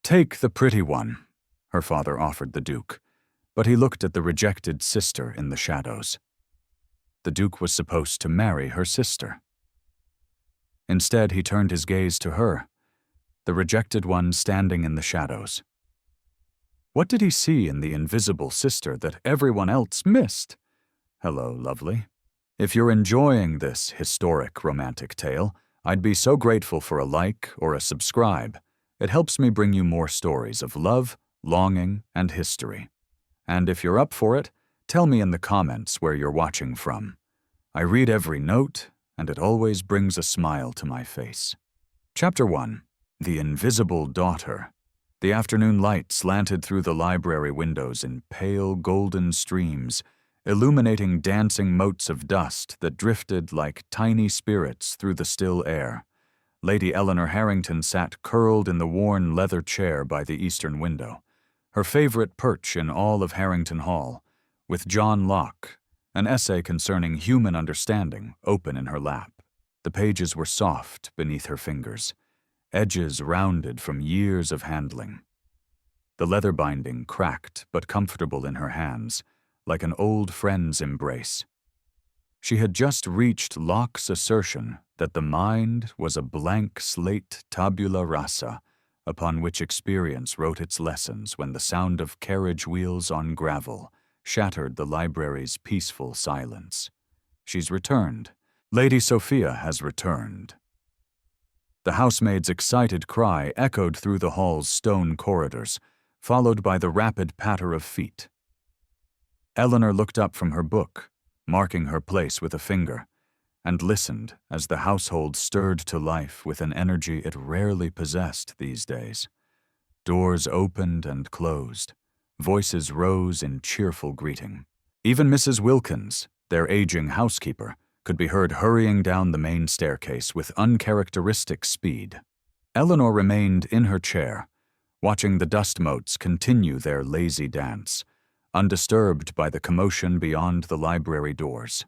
"Take the pretty one," her father offered the Duke, but he looked at the rejected sister in the shadows. The Duke was supposed to marry her sister. Instead, he turned his gaze to her, the rejected one standing in the shadows. What did he see in the invisible sister that everyone else missed? "Hello, lovely. If you're enjoying this historic romantic tale, I'd be so grateful for a like or a subscribe. It helps me bring you more stories of love, longing, and history. And if you're up for it, tell me in the comments where you're watching from. I read every note, and it always brings a smile to my face." Chapter 1. The Invisible Daughter. The afternoon light slanted through the library windows in pale golden streams, illuminating dancing motes of dust that drifted like tiny spirits through the still air. Lady Eleanor Harrington sat curled in the worn leather chair by the eastern window, her favorite perch in all of Harrington Hall, with John Locke, an essay concerning human understanding, open in her lap. The pages were soft beneath her fingers, edges rounded from years of handling. The leather binding cracked but comfortable in her hands, like an old friend's embrace. She had just reached Locke's assertion that the mind was a blank slate tabula rasa, upon which experience wrote its lessons when the sound of carriage wheels on gravel shattered the library's peaceful silence. She's returned. Lady Sophia has returned. The housemaid's excited cry echoed through the hall's stone corridors, followed by the rapid patter of feet. Eleanor looked up from her book, marking her place with a finger, and listened as the household stirred to life with an energy it rarely possessed these days. Doors opened and closed. Voices rose in cheerful greeting. Even Mrs. Wilkins, their aging housekeeper, could be heard hurrying down the main staircase with uncharacteristic speed. Eleanor remained in her chair, watching the dust motes continue their lazy dance, undisturbed by the commotion beyond the library doors.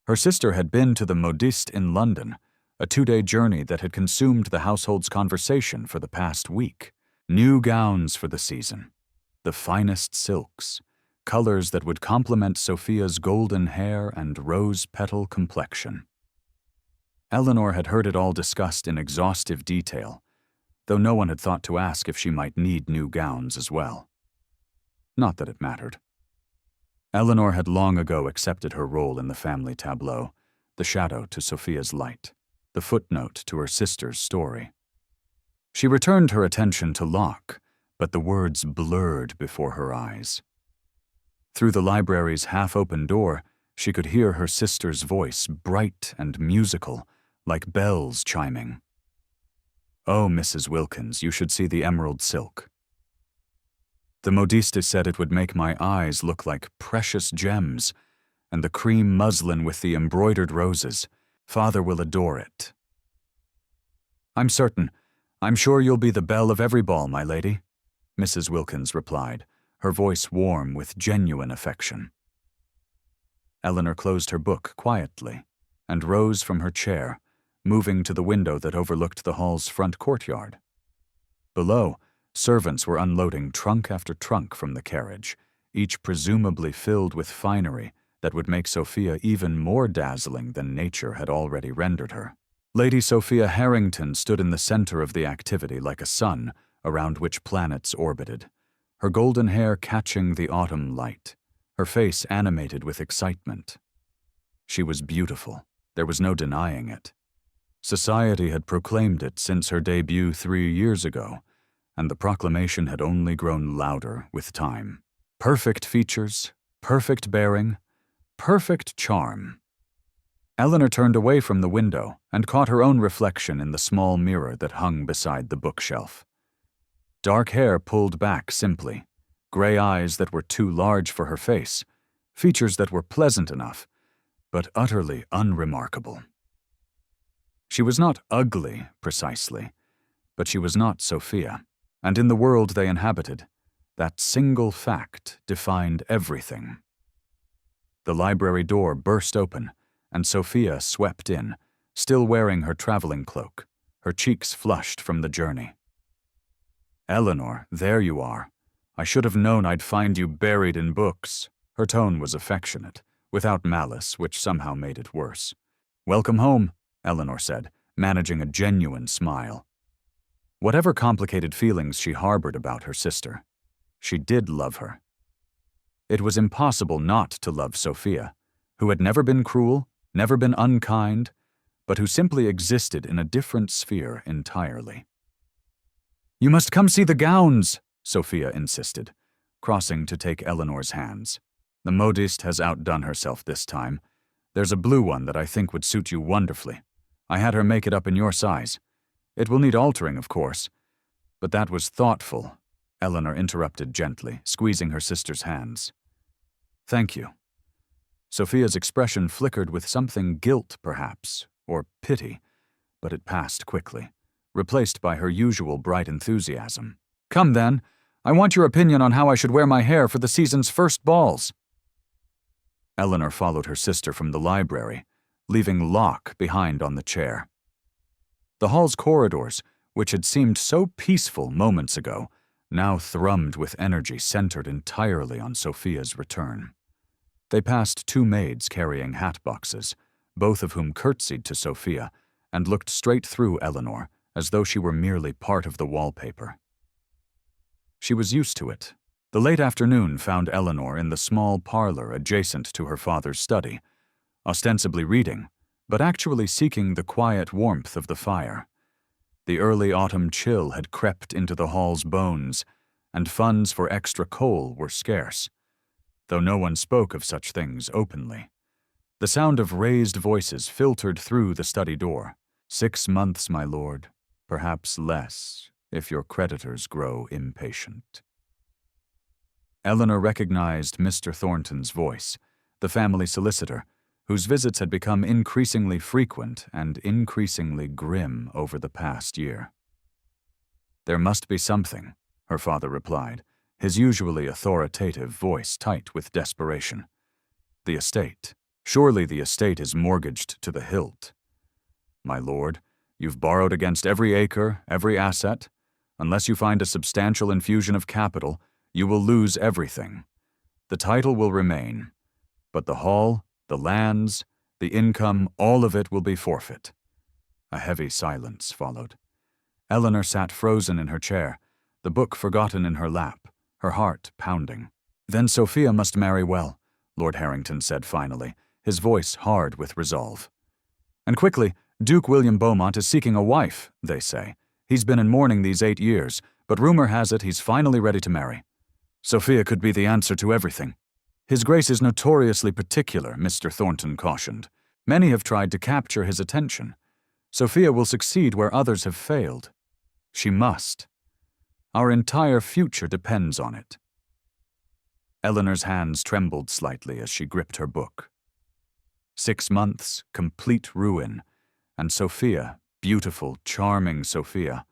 Her sister had been to the modiste in London, a 2-day journey that had consumed the household's conversation for the past week. New gowns for the season, the finest silks, colors that would complement Sophia's golden hair and rose-petal complexion. Eleanor had heard it all discussed in exhaustive detail, though no one had thought to ask if she might need new gowns as well. Not that it mattered. Eleanor had long ago accepted her role in the family tableau, the shadow to Sophia's light, the footnote to her sister's story. She returned her attention to Locke, but the words blurred before her eyes. Through the library's half-open door, she could hear her sister's voice, bright and musical, like bells chiming. "Oh, Mrs. Wilkins, you should see the emerald silk. The modiste said it would make my eyes look like precious gems, and the cream muslin with the embroidered roses. Father will adore it." "I'm certain. I'm sure you'll be the belle of every ball, my lady," Mrs. Wilkins replied, her voice warm with genuine affection. Eleanor closed her book quietly and rose from her chair, moving to the window that overlooked the hall's front courtyard. Below, servants were unloading trunk after trunk from the carriage, each presumably filled with finery that would make Sophia even more dazzling than nature had already rendered her. Lady Sophia Harrington stood in the center of the activity like a sun around which planets orbited, her golden hair catching the autumn light, her face animated with excitement. She was beautiful. There was no denying it. Society had proclaimed it since her debut 3 years ago, and the proclamation had only grown louder with time. Perfect features, perfect bearing, perfect charm. Eleanor turned away from the window and caught her own reflection in the small mirror that hung beside the bookshelf. Dark hair pulled back simply, gray eyes that were too large for her face, features that were pleasant enough, but utterly unremarkable. She was not ugly, precisely, but she was not Sophia, and in the world they inhabited, that single fact defined everything. The library door burst open, and Sophia swept in, still wearing her traveling cloak, her cheeks flushed from the journey. Eleanor, there you are. I should have known I'd find you buried in books." Her tone was affectionate, without malice, which somehow made it worse. "Welcome home," Eleanor said, managing a genuine smile. Whatever complicated feelings she harbored about her sister, she did love her. It was impossible not to love Sophia, who had never been cruel, never been unkind, but who simply existed in a different sphere entirely. "You must come see the gowns," Sophia insisted, crossing to take Eleanor's hands. "The modiste has outdone herself this time. There's a blue one that I think would suit you wonderfully. I had her make it up in your size. It will need altering, of course." "But that was thoughtful," Eleanor interrupted gently, squeezing her sister's hands. "Thank you." Sophia's expression flickered with something guilt, perhaps, or pity, but it passed quickly, replaced by her usual bright enthusiasm. "Come then, I want your opinion on how I should wear my hair for the season's first balls." Eleanor followed her sister from the library, leaving Locke behind on the chair. The hall's corridors, which had seemed so peaceful moments ago, now thrummed with energy centered entirely on Sophia's return. They passed two maids carrying hat boxes, both of whom curtsied to Sophia and looked straight through Eleanor, as though she were merely part of the wallpaper. She was used to it. The late afternoon found Eleanor in the small parlor adjacent to her father's study, ostensibly reading, but actually seeking the quiet warmth of the fire. The early autumn chill had crept into the hall's bones, and funds for extra coal were scarce, though no one spoke of such things openly. The sound of raised voices filtered through the study door. "6 months, my lord, perhaps less, if your creditors grow impatient." Eleanor recognized Mr. Thornton's voice, the family solicitor, whose visits had become increasingly frequent and increasingly grim over the past year. "There must be something," her father replied, his usually authoritative voice tight with desperation. "The estate. Surely the estate is mortgaged to the hilt." "My lord, you've borrowed against every acre, every asset. Unless you find a substantial infusion of capital, you will lose everything. The title will remain, but the hall, the lands, the income, all of it will be forfeit." A heavy silence followed. Eleanor sat frozen in her chair, the book forgotten in her lap, her heart pounding. "Then Sophia must marry well," Lord Harrington said finally, his voice hard with resolve. "And quickly, Duke William Beaumont is seeking a wife, they say. He's been in mourning these 8 years, but rumor has it he's finally ready to marry. Sophia could be the answer to everything." "His Grace is notoriously particular," Mr. Thornton cautioned. "Many have tried to capture his attention. Sophia will succeed where others have failed. She must. Our entire future depends on it." Eleanor's hands trembled slightly as she gripped her book. 6 months, complete ruin, and Sophia, beautiful, charming Sophia,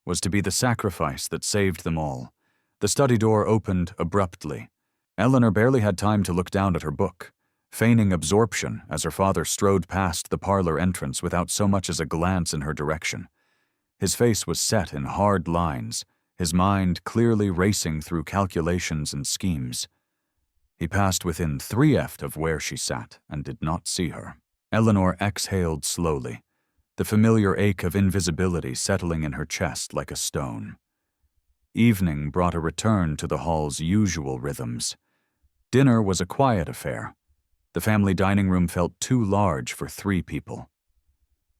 was to be the sacrifice that saved them all. The study door opened abruptly. Eleanor barely had time to look down at her book, feigning absorption as her father strode past the parlor entrance without so much as a glance in her direction. His face was set in hard lines, his mind clearly racing through calculations and schemes. He passed within 3 feet of where she sat and did not see her. Eleanor exhaled slowly, the familiar ache of invisibility settling in her chest like a stone. Evening brought a return to the hall's usual rhythms. Dinner was a quiet affair. The family dining room felt too large for 3 people.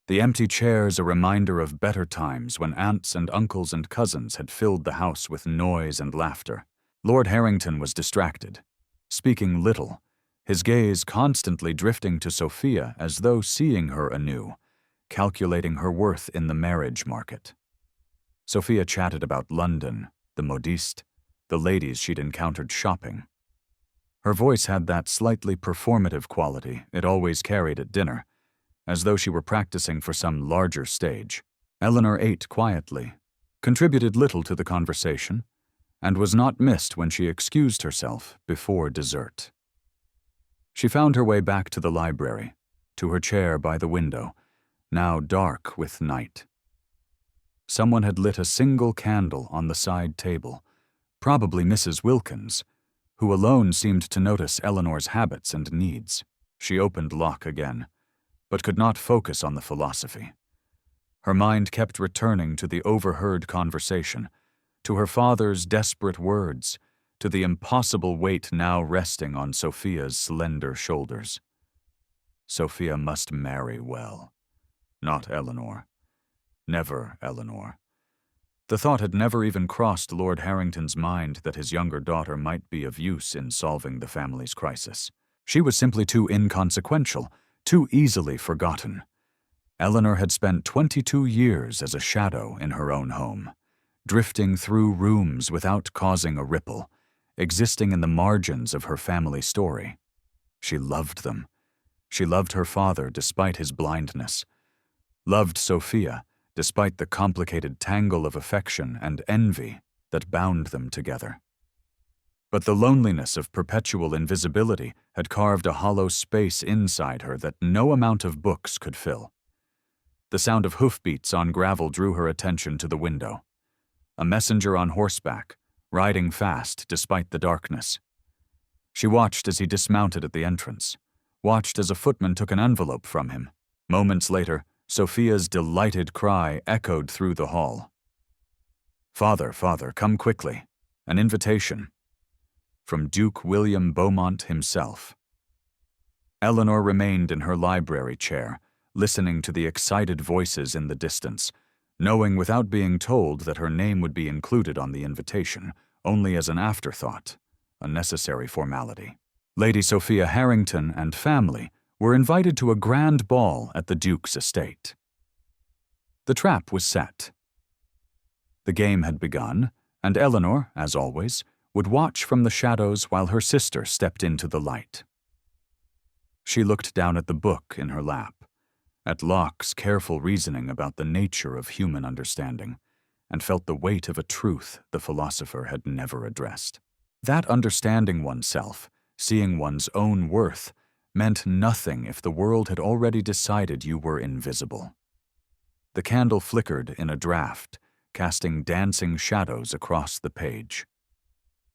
The empty chairs a reminder of better times when aunts and uncles and cousins had filled the house with noise and laughter. Lord Harrington was distracted, speaking little, his gaze constantly drifting to Sophia as though seeing her anew, calculating her worth in the marriage market. Sophia chatted about London, the modiste, the ladies she'd encountered shopping. Her voice had that slightly performative quality it always carried at dinner, as though she were practicing for some larger stage. Eleanor ate quietly, contributed little to the conversation, and was not missed when she excused herself before dessert. She found her way back to the library, to her chair by the window, now dark with night. Someone had lit a single candle on the side table, probably Mrs. Wilkins, who alone seemed to notice Eleanor's habits and needs. She opened Locke again, but could not focus on the philosophy. Her mind kept returning to the overheard conversation, to her father's desperate words, to the impossible weight now resting on Sophia's slender shoulders. Sophia must marry well. Not Eleanor. Never Eleanor. The thought had never even crossed Lord Harrington's mind that his younger daughter might be of use in solving the family's crisis. She was simply too inconsequential, too easily forgotten. Eleanor had spent 22 years as a shadow in her own home, drifting through rooms without causing a ripple, existing in the margins of her family story. She loved them. She loved her father despite his blindness, loved Sophia despite the complicated tangle of affection and envy that bound them together. But the loneliness of perpetual invisibility had carved a hollow space inside her that no amount of books could fill. The sound of hoofbeats on gravel drew her attention to the window. A messenger on horseback, riding fast despite the darkness. She watched as he dismounted at the entrance, watched as a footman took an envelope from him. Moments later, Sophia's delighted cry echoed through the hall. "Father, father, come quickly. An invitation." From Duke William Beaumont himself. Eleanor remained in her library chair, listening to the excited voices in the distance, knowing without being told that her name would be included on the invitation, only as an afterthought, a necessary formality. Lady Sophia Harrington and family were invited to a grand ball at the Duke's estate. The trap was set. The game had begun, and Eleanor, as always, would watch from the shadows while her sister stepped into the light. She looked down at the book in her lap, at Locke's careful reasoning about the nature of human understanding, and felt the weight of a truth the philosopher had never addressed. That understanding oneself, seeing one's own worth, meant nothing if the world had already decided you were invisible. The candle flickered in a draught, casting dancing shadows across the page.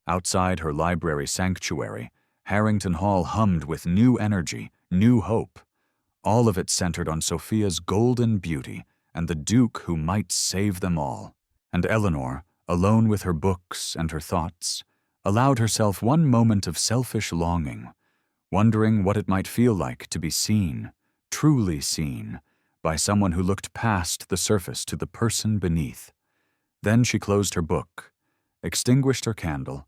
Outside her library sanctuary, Harrington Hall hummed with new energy, new hope. All of it centered on Sophia's golden beauty and the Duke who might save them all. And Eleanor, alone with her books and her thoughts, allowed herself one moment of selfish longing, wondering what it might feel like to be seen, truly seen, by someone who looked past the surface to the person beneath. Then she closed her book, extinguished her candle,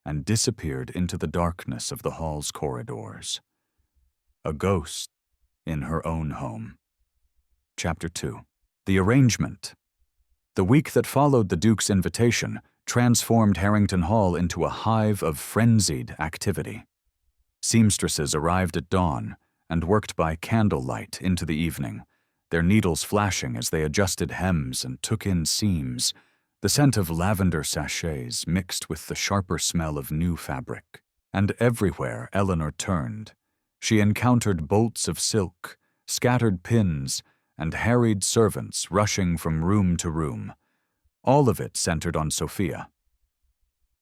and disappeared into the darkness of the hall's corridors. A ghost in her own home. Chapter 2. The arrangement. The week that followed the Duke's invitation transformed Harrington Hall into a hive of frenzied activity. Seamstresses arrived at dawn and worked by candlelight into the evening, their needles flashing as they adjusted hems and took in seams, the scent of lavender sachets mixed with the sharper smell of new fabric. And everywhere Eleanor turned, she encountered bolts of silk, scattered pins, and harried servants rushing from room to room. All of it centered on Sophia.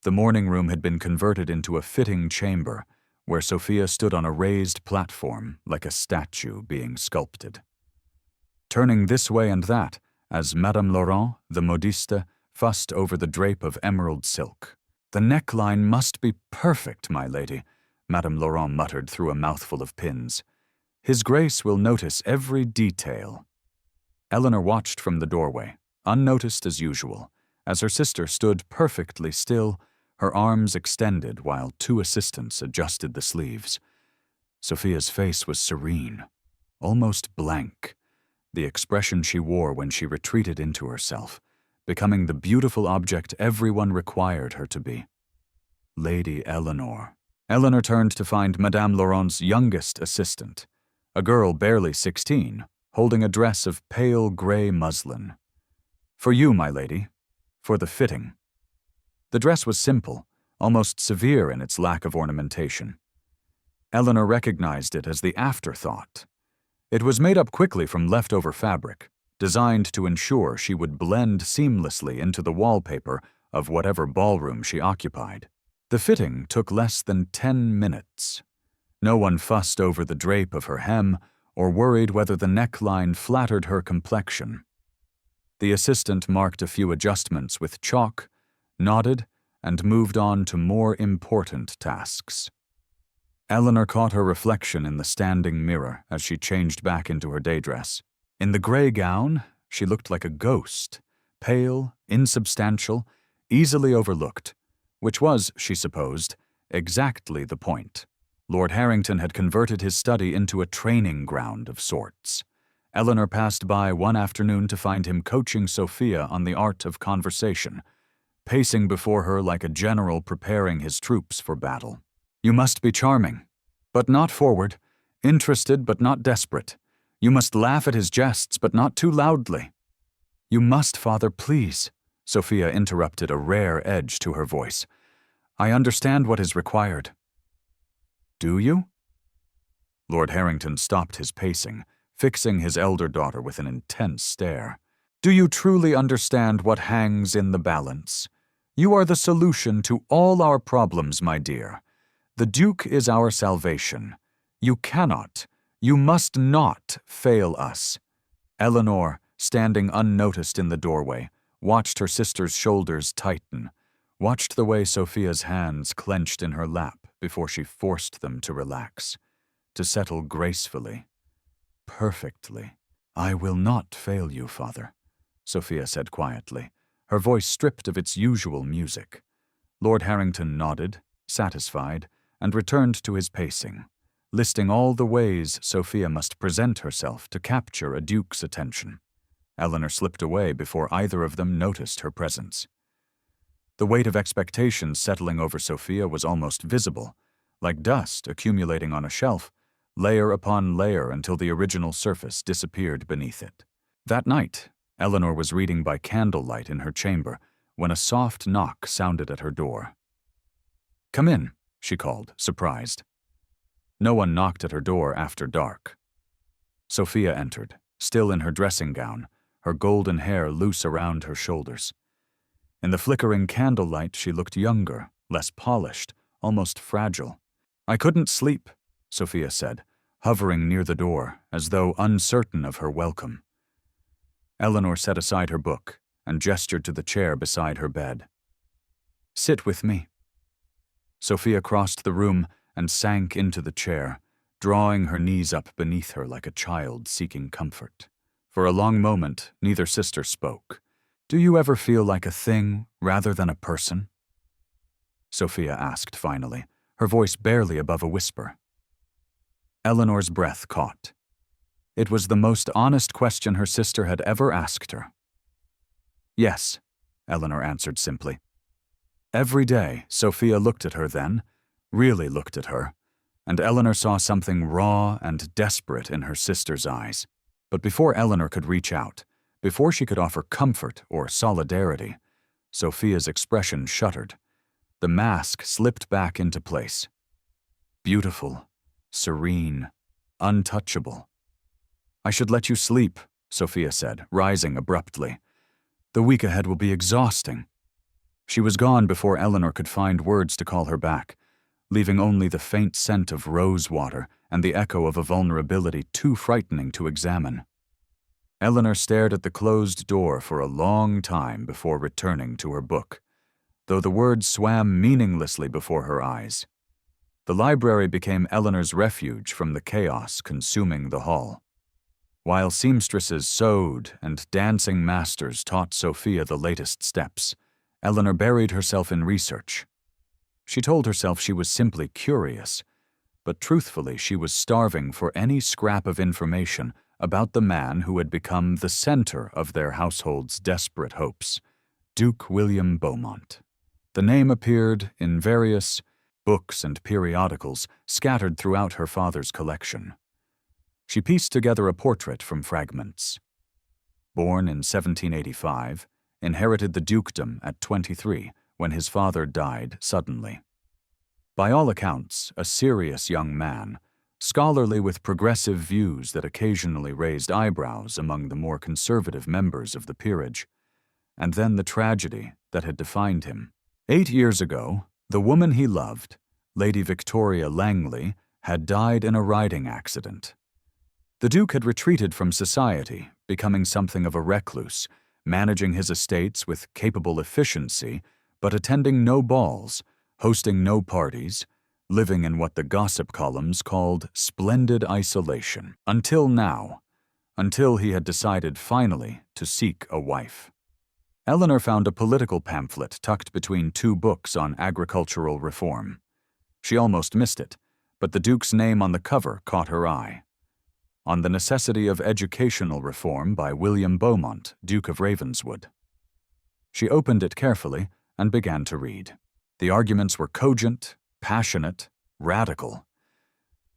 The morning room had been converted into a fitting chamber, where Sophia stood on a raised platform like a statue being sculpted. Turning this way and that, as Madame Laurent, the modiste, fussed over the drape of emerald silk. "The neckline must be perfect, my lady," Madame Laurent muttered through a mouthful of pins. "His Grace will notice every detail." Eleanor watched from the doorway, unnoticed as usual, as her sister stood perfectly still, her arms extended while two assistants adjusted the sleeves. Sophia's face was serene, almost blank, the expression she wore when she retreated into herself, becoming the beautiful object everyone required her to be. Lady Eleanor. Eleanor turned to find Madame Laurent's youngest assistant, a girl barely 16, holding a dress of pale gray muslin. "For you, my lady, for the fitting." The dress was simple, almost severe in its lack of ornamentation. Eleanor recognized it as the afterthought. It was made up quickly from leftover fabric, designed to ensure she would blend seamlessly into the wallpaper of whatever ballroom she occupied. The fitting took less than 10 minutes. No one fussed over the drape of her hem or worried whether the neckline flattered her complexion. The assistant marked a few adjustments with chalk, nodded, and moved on to more important tasks. Eleanor caught her reflection in the standing mirror as she changed back into her day dress. In the gray gown, she looked like a ghost, pale, insubstantial, easily overlooked, which was, she supposed, exactly the point. Lord Harrington had converted his study into a training ground of sorts. Eleanor passed by one afternoon to find him coaching Sophia on the art of conversation, pacing before her like a general preparing his troops for battle. You must be charming, but not forward, interested but not desperate. You must laugh at his jests, but not too loudly. You must, Father, please. Sophia interrupted, a rare edge to her voice. I understand what is required. Do you? Lord Harrington stopped his pacing, fixing his elder daughter with an intense stare. Do you truly understand what hangs in the balance? You are the solution to all our problems, my dear. The Duke is our salvation. You cannot, you must not fail us. Eleanor, standing unnoticed in the doorway, watched her sister's shoulders tighten, watched the way Sophia's hands clenched in her lap before she forced them to relax, to settle gracefully, perfectly. I will not fail you, Father, Sophia said quietly, her voice stripped of its usual music. Lord Harrington nodded, satisfied, and returned to his pacing, listing all the ways Sophia must present herself to capture a duke's attention. Eleanor slipped away before either of them noticed her presence. The weight of expectations settling over Sophia was almost visible, like dust accumulating on a shelf, layer upon layer until the original surface disappeared beneath it. That night, Eleanor was reading by candlelight in her chamber when a soft knock sounded at her door. Come in, she called, surprised. No one knocked at her door after dark. Sophia entered, still in her dressing gown, her golden hair loose around her shoulders. In the flickering candlelight, she looked younger, less polished, almost fragile. I couldn't sleep, Sophia said, hovering near the door, as though uncertain of her welcome. Eleanor set aside her book and gestured to the chair beside her bed. Sit with me. Sophia crossed the room and sank into the chair, drawing her knees up beneath her like a child seeking comfort. For a long moment, neither sister spoke. Do you ever feel like a thing rather than a person? Sophia asked finally, her voice barely above a whisper. Eleanor's breath caught. It was the most honest question her sister had ever asked her. Yes, Eleanor answered simply. Every day, Sophia looked at her then, really looked at her, and Eleanor saw something raw and desperate in her sister's eyes. But before Eleanor could reach out, before she could offer comfort or solidarity, Sophia's expression shuttered. The mask slipped back into place. Beautiful, serene, untouchable. I should let you sleep, Sophia said, rising abruptly. The week ahead will be exhausting. She was gone before Eleanor could find words to call her back, leaving only the faint scent of rose water and the echo of a vulnerability too frightening to examine. Eleanor stared at the closed door for a long time before returning to her book, though the words swam meaninglessly before her eyes. The library became Eleanor's refuge from the chaos consuming the hall. While seamstresses sewed and dancing masters taught Sophia the latest steps, Eleanor buried herself in research. She told herself she was simply curious, but truthfully she was starving for any scrap of information about the man who had become the center of their household's desperate hopes, Duke William Beaumont. The name appeared in various books and periodicals scattered throughout her father's collection. She pieced together a portrait from fragments. Born in 1785, inherited the dukedom at 23 when his father died suddenly. By all accounts, a serious young man, scholarly with progressive views that occasionally raised eyebrows among the more conservative members of the peerage. And then the tragedy that had defined him. 8 years ago, the woman he loved, Lady Victoria Langley, had died in a riding accident. The Duke had retreated from society, becoming something of a recluse, managing his estates with capable efficiency, but attending no balls, hosting no parties, living in what the gossip columns called splendid isolation, until now, until he had decided finally to seek a wife. Eleanor found a political pamphlet tucked between 2 books on agricultural reform. She almost missed it, but the Duke's name on the cover caught her eye. On the Necessity of Educational Reform by William Beaumont, Duke of Ravenswood. She opened it carefully and began to read. The arguments were cogent, passionate, radical.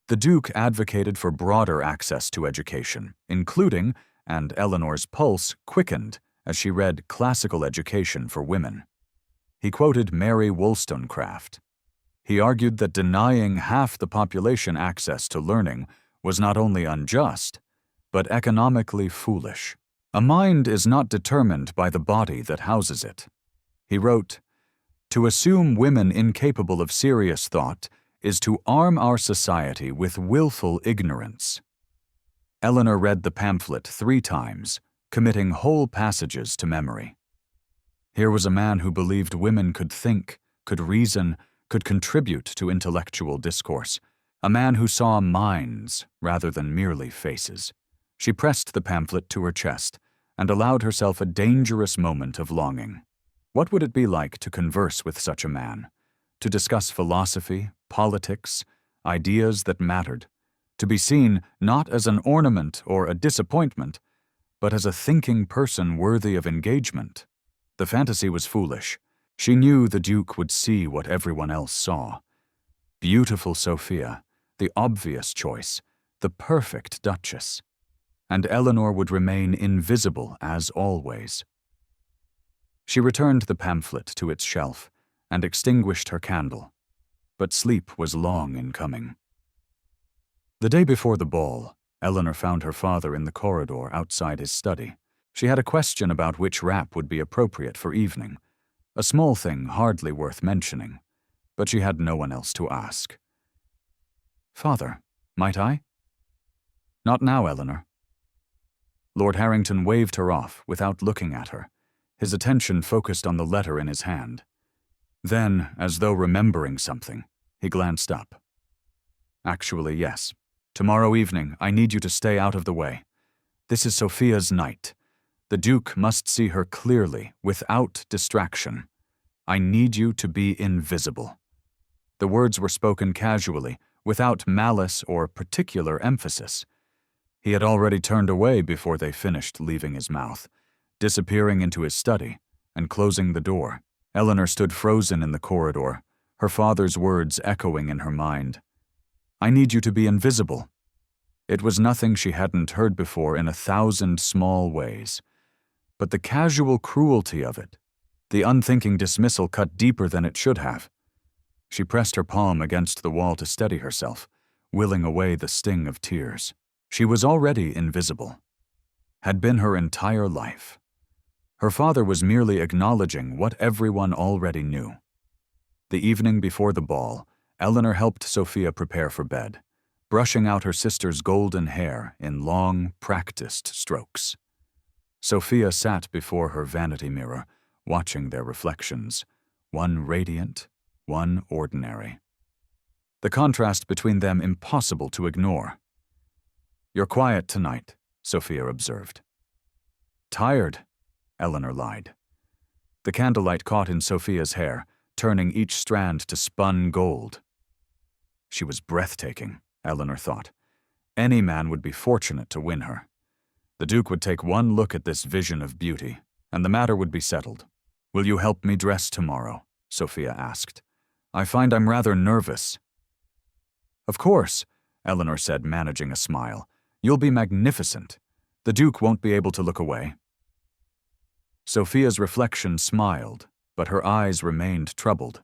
The Duke advocated for broader access to education, including, and Eleanor's pulse quickened as she read Classical Education for Women. He quoted Mary Wollstonecraft. He argued that denying half the population access to learning was not only unjust, but economically foolish. A mind is not determined by the body that houses it. He wrote, "To assume women incapable of serious thought is to arm our society with willful ignorance." Eleanor read the pamphlet 3 times, committing whole passages to memory. Here was a man who believed women could think, could reason, could contribute to intellectual discourse. A man who saw minds rather than merely faces. She pressed the pamphlet to her chest and allowed herself a dangerous moment of longing. What would it be like to converse with such a man? To discuss philosophy, politics, ideas that mattered, to be seen not as an ornament or a disappointment, but as a thinking person worthy of engagement. The fantasy was foolish. She knew the Duke would see what everyone else saw. Beautiful Sophia, the obvious choice, the perfect Duchess. And Eleanor would remain invisible as always. She returned the pamphlet to its shelf and extinguished her candle, but sleep was long in coming. The day before the ball, Eleanor found her father in the corridor outside his study. She had a question about which wrap would be appropriate for evening, a small thing hardly worth mentioning, but she had no one else to ask. "Father, might I?" "Not now, Eleanor." Lord Harrington waved her off without looking at her, his attention focused on the letter in his hand. Then, as though remembering something, he glanced up. "Actually, yes. Tomorrow evening, I need you to stay out of the way. This is Sophia's night. The Duke must see her clearly, without distraction. I need you to be invisible." The words were spoken casually, without malice or particular emphasis. He had already turned away before they finished leaving his mouth, disappearing into his study and closing the door. Eleanor stood frozen in the corridor, her father's words echoing in her mind. "I need you to be invisible." It was nothing she hadn't heard before in 1,000 small ways. But the casual cruelty of it, the unthinking dismissal cut deeper than it should have. She pressed her palm against the wall to steady herself, willing away the sting of tears. She was already invisible. Had been her entire life. Her father was merely acknowledging what everyone already knew. The evening before the ball, Eleanor helped Sophia prepare for bed, brushing out her sister's golden hair in long, practiced strokes. Sophia sat before her vanity mirror, watching their reflections, one radiant, one ordinary. The contrast between them impossible to ignore. "You're quiet tonight," Sophia observed. "Tired," Eleanor lied. The candlelight caught in Sophia's hair, turning each strand to spun gold. She was breathtaking, Eleanor thought. Any man would be fortunate to win her. The Duke would take one look at this vision of beauty, and the matter would be settled. "Will you help me dress tomorrow?" Sophia asked. "I find I'm rather nervous." "Of course," Eleanor said, managing a smile. "You'll be magnificent. The Duke won't be able to look away." Sophia's reflection smiled, but her eyes remained troubled.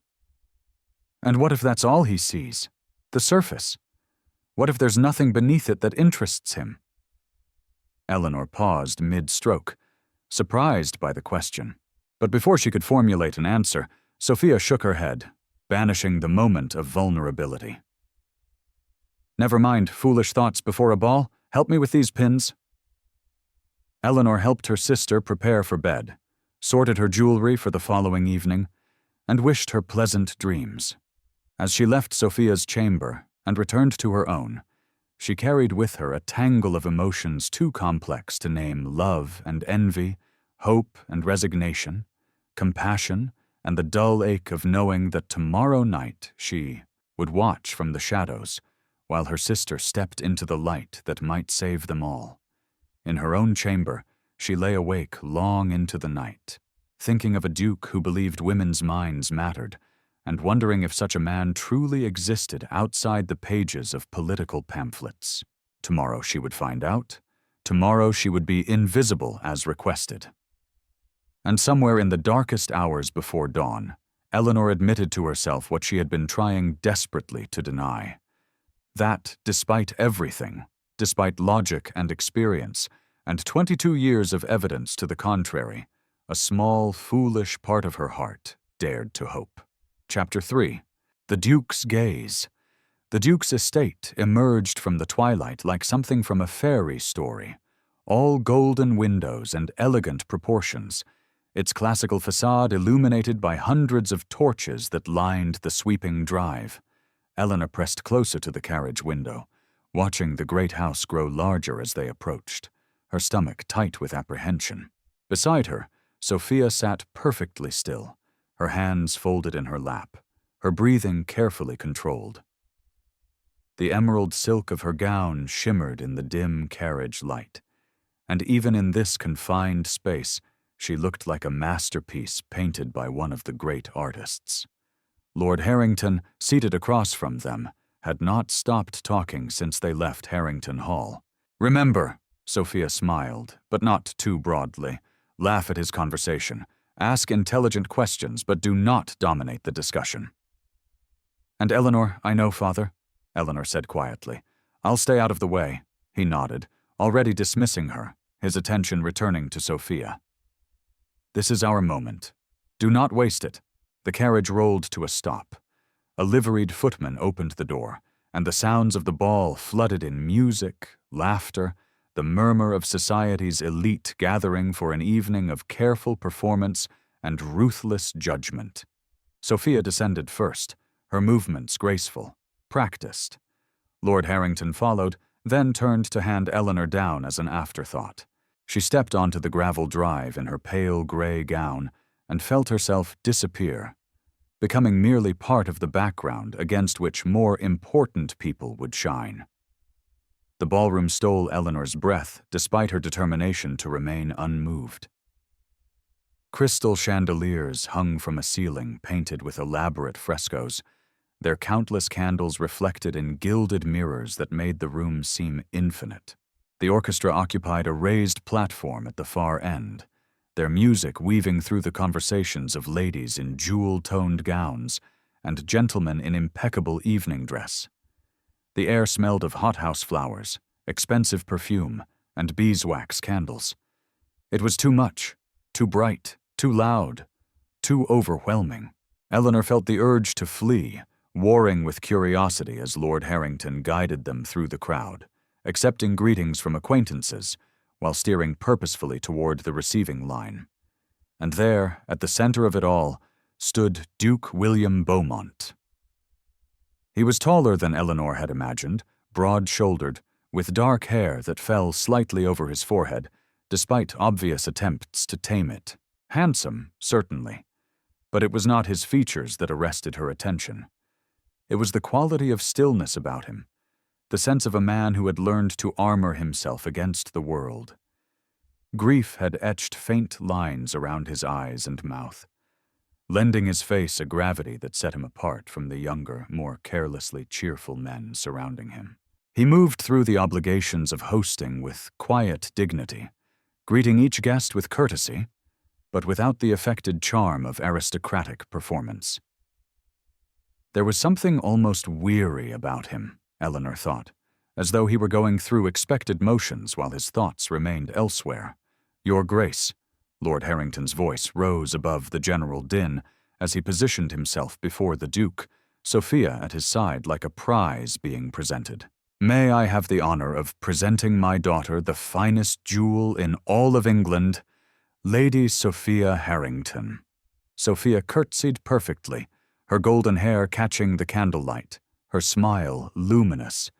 "And what if that's all he sees? The surface? What if there's nothing beneath it that interests him? Eleanor paused mid-stroke, surprised by the question. But before she could formulate an answer, Sophia shook her head, banishing the moment of vulnerability. Never mind foolish thoughts before a ball. Help me with these pins. Eleanor helped her sister prepare for bed, sorted her jewelry for the following evening, and wished her pleasant dreams. As she left Sophia's chamber and returned to her own, she carried with her a tangle of emotions too complex to name love and envy, hope and resignation, compassion, and the dull ache of knowing that tomorrow night she would watch from the shadows while her sister stepped into the light that might save them all. In her own chamber, she lay awake long into the night, thinking of a duke who believed women's minds mattered, and wondering if such a man truly existed outside the pages of political pamphlets. Tomorrow she would find out. Tomorrow she would be invisible as requested. And somewhere in the darkest hours before dawn, Eleanor admitted to herself what she had been trying desperately to deny. That, despite everything, despite logic and experience, and 22 years of evidence to the contrary, a small, foolish part of her heart dared to hope. Chapter 3. The Duke's Gaze. The Duke's estate emerged from the twilight like something from a fairy story, all golden windows and elegant proportions, its classical facade illuminated by hundreds of torches that lined the sweeping drive. Eleanor pressed closer to the carriage window, watching the great house grow larger as they approached, her stomach tight with apprehension. Beside her, Sophia sat perfectly still, her hands folded in her lap, her breathing carefully controlled. The emerald silk of her gown shimmered in the dim carriage light, and even in this confined space, she looked like a masterpiece painted by one of the great artists. Lord Harrington, seated across from them, had not stopped talking since they left Harrington Hall. "Remember," Sophia smiled, but not too broadly, "laugh at his conversation. Ask intelligent questions, but do not dominate the discussion." "And Eleanor, I know, Father," Eleanor said quietly. "I'll stay out of the way." He nodded, already dismissing her, his attention returning to Sophia. "This is our moment. Do not waste it." The carriage rolled to a stop. A liveried footman opened the door, and the sounds of the ball flooded in music, laughter, the murmur of society's elite gathering for an evening of careful performance and ruthless judgment. Sophia descended first, her movements graceful, practiced. Lord Harrington followed, then turned to hand Eleanor down as an afterthought. She stepped onto the gravel drive in her pale gray gown and felt herself disappear, becoming merely part of the background against which more important people would shine. The ballroom stole Eleanor's breath despite her determination to remain unmoved. Crystal chandeliers hung from a ceiling painted with elaborate frescoes, their countless candles reflected in gilded mirrors that made the room seem infinite. The orchestra occupied a raised platform at the far end, their music weaving through the conversations of ladies in jewel-toned gowns and gentlemen in impeccable evening dress. The air smelled of hothouse flowers, expensive perfume, and beeswax candles. It was too much, too bright, too loud, too overwhelming. Eleanor felt the urge to flee, warring with curiosity as Lord Harrington guided them through the crowd, accepting greetings from acquaintances, while steering purposefully toward the receiving line. And there, at the center of it all, stood Duke William Beaumont. He was taller than Eleanor had imagined, broad-shouldered, with dark hair that fell slightly over his forehead, despite obvious attempts to tame it. Handsome, certainly, but it was not his features that arrested her attention. It was the quality of stillness about him, the sense of a man who had learned to armor himself against the world. Grief had etched faint lines around his eyes and mouth, lending his face a gravity that set him apart from the younger, more carelessly cheerful men surrounding him. He moved through the obligations of hosting with quiet dignity, greeting each guest with courtesy, but without the affected charm of aristocratic performance. There was something almost weary about him, Eleanor thought, as though he were going through expected motions while his thoughts remained elsewhere. "Your Grace," Lord Harrington's voice rose above the general din as he positioned himself before the Duke, Sophia at his side like a prize being presented. "May I have the honor of presenting my daughter, the finest jewel in all of England, Lady Sophia Harrington." Sophia curtsied perfectly, her golden hair catching the candlelight, her smile luminous.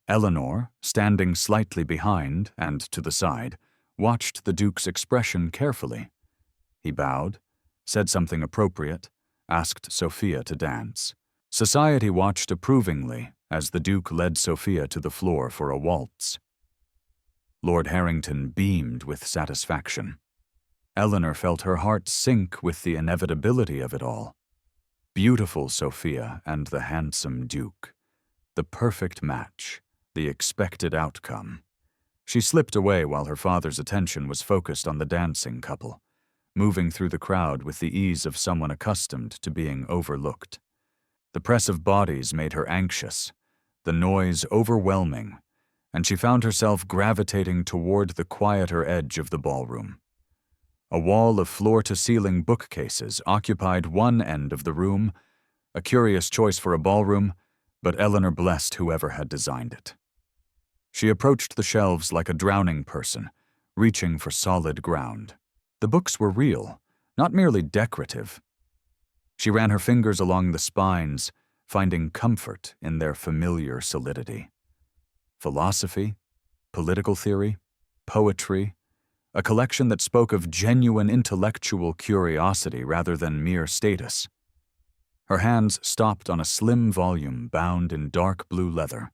Eleanor, standing slightly behind and to the side, watched the Duke's expression carefully. He bowed, said something appropriate, asked Sophia to dance. Society watched approvingly as the Duke led Sophia to the floor for a waltz. Lord Harrington beamed with satisfaction. Eleanor felt her heart sink with the inevitability of it all. Beautiful Sophia and the handsome Duke. The perfect match, the expected outcome. She slipped away while her father's attention was focused on the dancing couple, moving through the crowd with the ease of someone accustomed to being overlooked. The press of bodies made her anxious, the noise overwhelming, and she found herself gravitating toward the quieter edge of the ballroom. A wall of floor-to-ceiling bookcases occupied one end of the room, a curious choice for a ballroom, but Eleanor blessed whoever had designed it. She approached the shelves like a drowning person, reaching for solid ground. The books were real, not merely decorative. She ran her fingers along the spines, finding comfort in their familiar solidity. Philosophy, political theory, poetry, a collection that spoke of genuine intellectual curiosity rather than mere status. Her hands stopped on a slim volume bound in dark blue leather,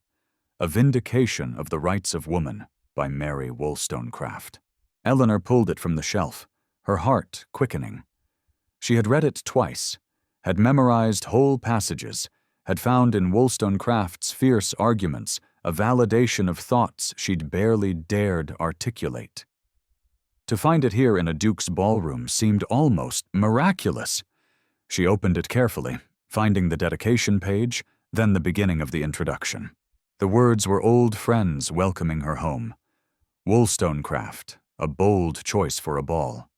A Vindication of the Rights of Woman by Mary Wollstonecraft. Eleanor pulled it from the shelf, her heart quickening. She had read it twice, had memorized whole passages, had found in Wollstonecraft's fierce arguments a validation of thoughts she'd barely dared articulate. To find it here in a Duke's ballroom seemed almost miraculous. She opened it carefully, finding the dedication page, then the beginning of the introduction. The words were old friends welcoming her home. Wollstonecraft, a bold choice for a ball.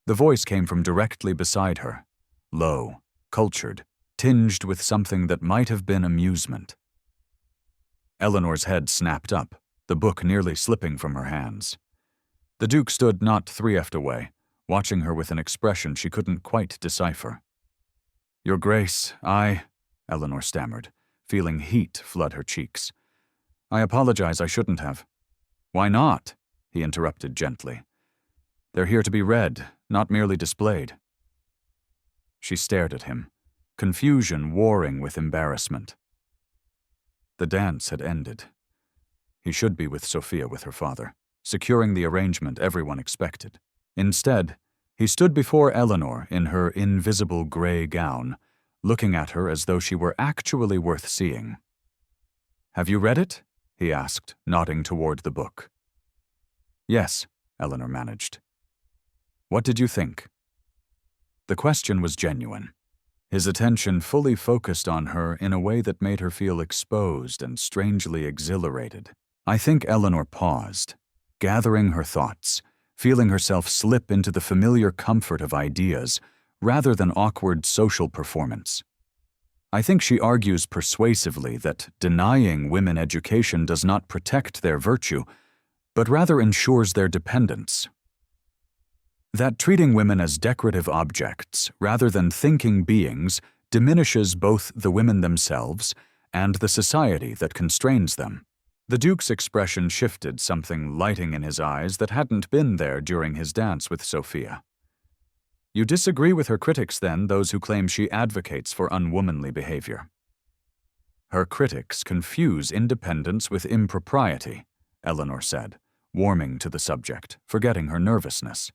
The voice came from directly beside her, low, cultured, tinged with something that might have been amusement. Eleanor's head snapped up, the book nearly slipping from her hands. The Duke stood not 3 feet away, watching her with an expression she couldn't quite decipher. "Your Grace, Eleanor stammered, feeling heat flood her cheeks. "I apologize, I shouldn't have." "Why not?" he interrupted gently. "They're here to be read, not merely displayed." She stared at him, confusion warring with embarrassment. The dance had ended. He should be with Sophia with her father, securing the arrangement everyone expected. Instead, he stood before Eleanor in her invisible gray gown, looking at her as though she were actually worth seeing. "Have you read it?" he asked, nodding toward the book. "Yes," Eleanor managed. "What did you think?" The question was genuine, his attention fully focused on her in a way that made her feel exposed and strangely exhilarated. I think Eleanor paused, gathering her thoughts, feeling herself slip into the familiar comfort of ideas rather than awkward social performance. I think she argues persuasively that denying women education does not protect their virtue, but rather ensures their dependence. That treating women as decorative objects rather than thinking beings diminishes both the women themselves and the society that constrains them. The Duke's expression shifted, something lighting in his eyes that hadn't been there during his dance with Sophia. "You disagree with her critics, then, those who claim she advocates for unwomanly behavior?" "Her critics confuse independence with impropriety," Eleanor said, warming to the subject, forgetting her nervousness.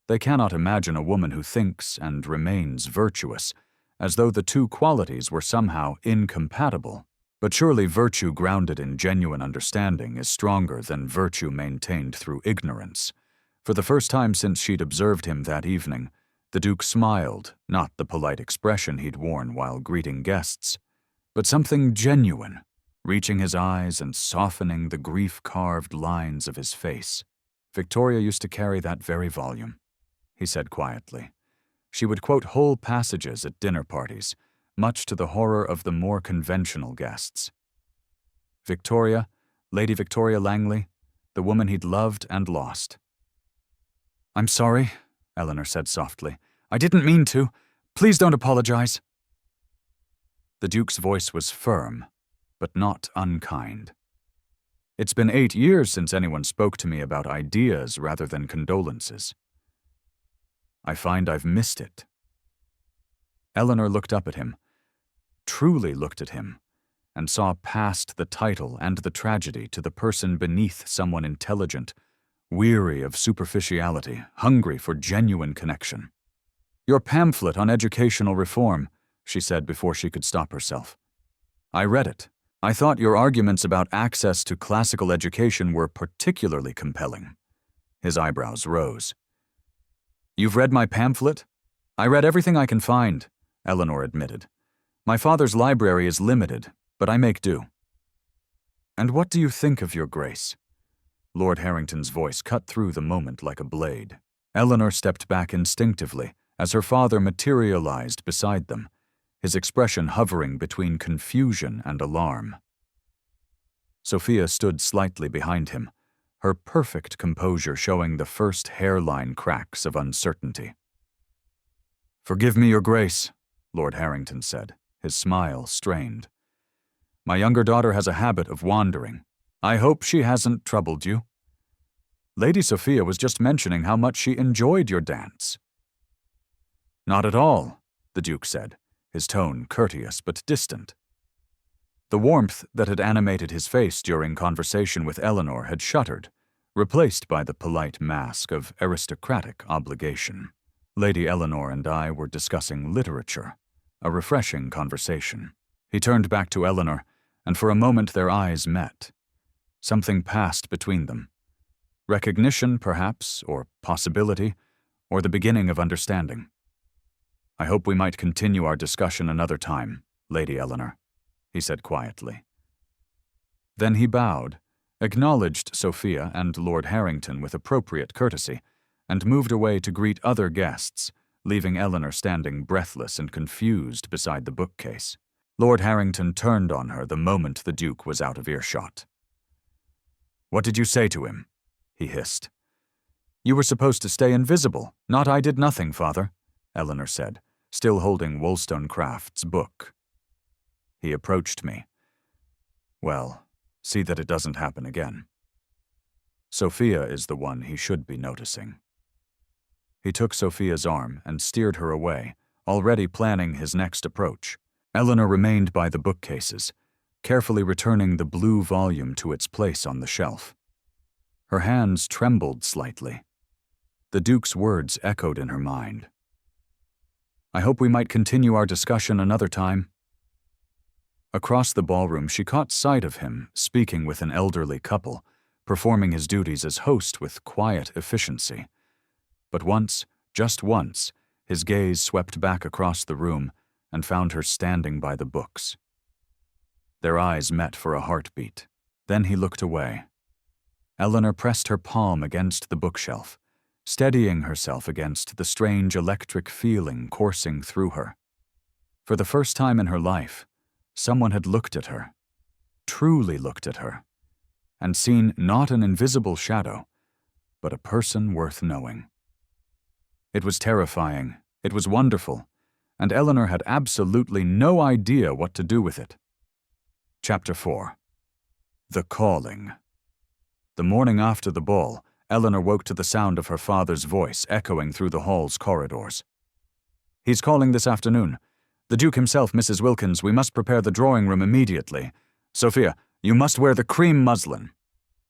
"They cannot imagine a woman who thinks and remains virtuous, as though the two qualities were somehow incompatible. But surely virtue grounded in genuine understanding is stronger than virtue maintained through ignorance." For the first time since she'd observed him that evening, the Duke smiled, not the polite expression he'd worn while greeting guests, but something genuine, reaching his eyes and softening the grief-carved lines of his face. "Victoria used to carry that very volume," he said quietly. "She would quote whole passages at dinner parties, much to the horror of the more conventional guests. Victoria, Lady Victoria Langley, the woman he'd loved and lost." "I'm sorry," Eleanor said softly. "I didn't mean to. Please don't apologize." The Duke's voice was firm, but not unkind. "It's been 8 years since anyone spoke to me about ideas rather than condolences. I find I've missed it." Eleanor looked up at him, truly looked at him, and saw past the title and the tragedy to the person beneath, someone intelligent, weary of superficiality, hungry for genuine connection. "Your pamphlet on educational reform," she said before she could stop herself. "I read it. I thought your arguments about access to classical education were particularly compelling." His eyebrows rose. "You've read my pamphlet?" "I read everything I can find," Eleanor admitted. "My father's library is limited, but I make do." "And what do you think of your Grace?" Lord Harrington's voice cut through the moment like a blade. Eleanor stepped back instinctively as her father materialized beside them, his expression hovering between confusion and alarm. Sophia stood slightly behind him, her perfect composure showing the first hairline cracks of uncertainty. "Forgive me, Your Grace," Lord Harrington said, his smile strained. "My younger daughter has a habit of wandering. I hope she hasn't troubled you. Lady Sophia was just mentioning how much she enjoyed your dance." "Not at all," the Duke said, his tone courteous but distant. The warmth that had animated his face during conversation with Eleanor had shuttered, replaced by the polite mask of aristocratic obligation. Lady Eleanor and I were discussing literature, a refreshing conversation. He turned back to Eleanor, and for a moment their eyes met. Something passed between them. Recognition, perhaps, or possibility, or the beginning of understanding. "I hope we might continue our discussion another time, Lady Eleanor," he said quietly. Then he bowed, acknowledged Sophia and Lord Harrington with appropriate courtesy, and moved away to greet other guests, leaving Eleanor standing breathless and confused beside the bookcase. Lord Harrington turned on her the moment the Duke was out of earshot. "What did you say to him?" he hissed. "You were supposed to stay invisible, not I did nothing, Father," Eleanor said, still holding Wollstonecraft's book. "He approached me. Well, see that it doesn't happen again. Sophia is the one he should be noticing." He took Sophia's arm and steered her away, already planning his next approach. Eleanor remained by the bookcases, carefully returning the blue volume to its place on the shelf. Her hands trembled slightly. The Duke's words echoed in her mind. "I hope we might continue our discussion another time." Across the ballroom, she caught sight of him speaking with an elderly couple, performing his duties as host with quiet efficiency. But once, just once, his gaze swept back across the room and found her standing by the books. Their eyes met for a heartbeat. Then he looked away. Eleanor pressed her palm against the bookshelf, steadying herself against the strange electric feeling coursing through her. For the first time in her life, someone had looked at her, truly looked at her, and seen not an invisible shadow, but a person worth knowing. It was terrifying, it was wonderful, and Eleanor had absolutely no idea what to do with it. Chapter 4. The Calling. The morning after the ball, Eleanor woke to the sound of her father's voice echoing through the hall's corridors. "He's calling this afternoon. The Duke himself, Mrs. Wilkins, we must prepare the drawing room immediately. Sophia, you must wear the cream muslin.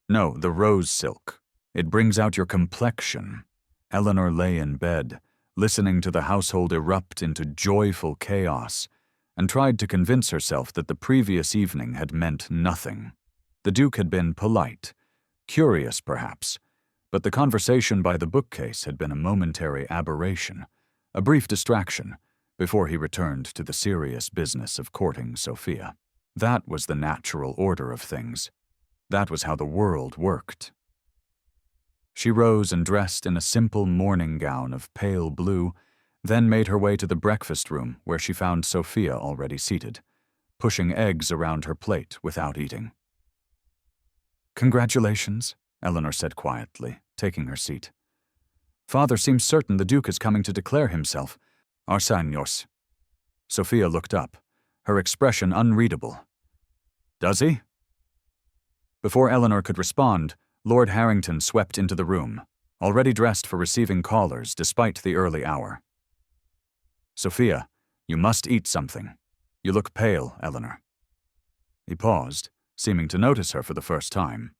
No, the rose silk. It brings out your complexion." Eleanor lay in bed, listening to the household erupt into joyful chaos, and tried to convince herself that the previous evening had meant nothing. The Duke had been polite, curious perhaps, but the conversation by the bookcase had been a momentary aberration, a brief distraction, before he returned to the serious business of courting Sophia. That was the natural order of things. That was how the world worked. She rose and dressed in a simple morning gown of pale blue, then made her way to the breakfast room where she found Sophia already seated, pushing eggs around her plate without eating. "Congratulations," Eleanor said quietly, taking her seat. "Father seems certain the Duke is coming to declare himself. Arsenios." Sophia looked up, her expression unreadable. "Does he?" Before Eleanor could respond, Lord Harrington swept into the room, already dressed for receiving callers despite the early hour. "Sophia, you must eat something. You look pale, Eleanor." He paused, seeming to notice her for the first time.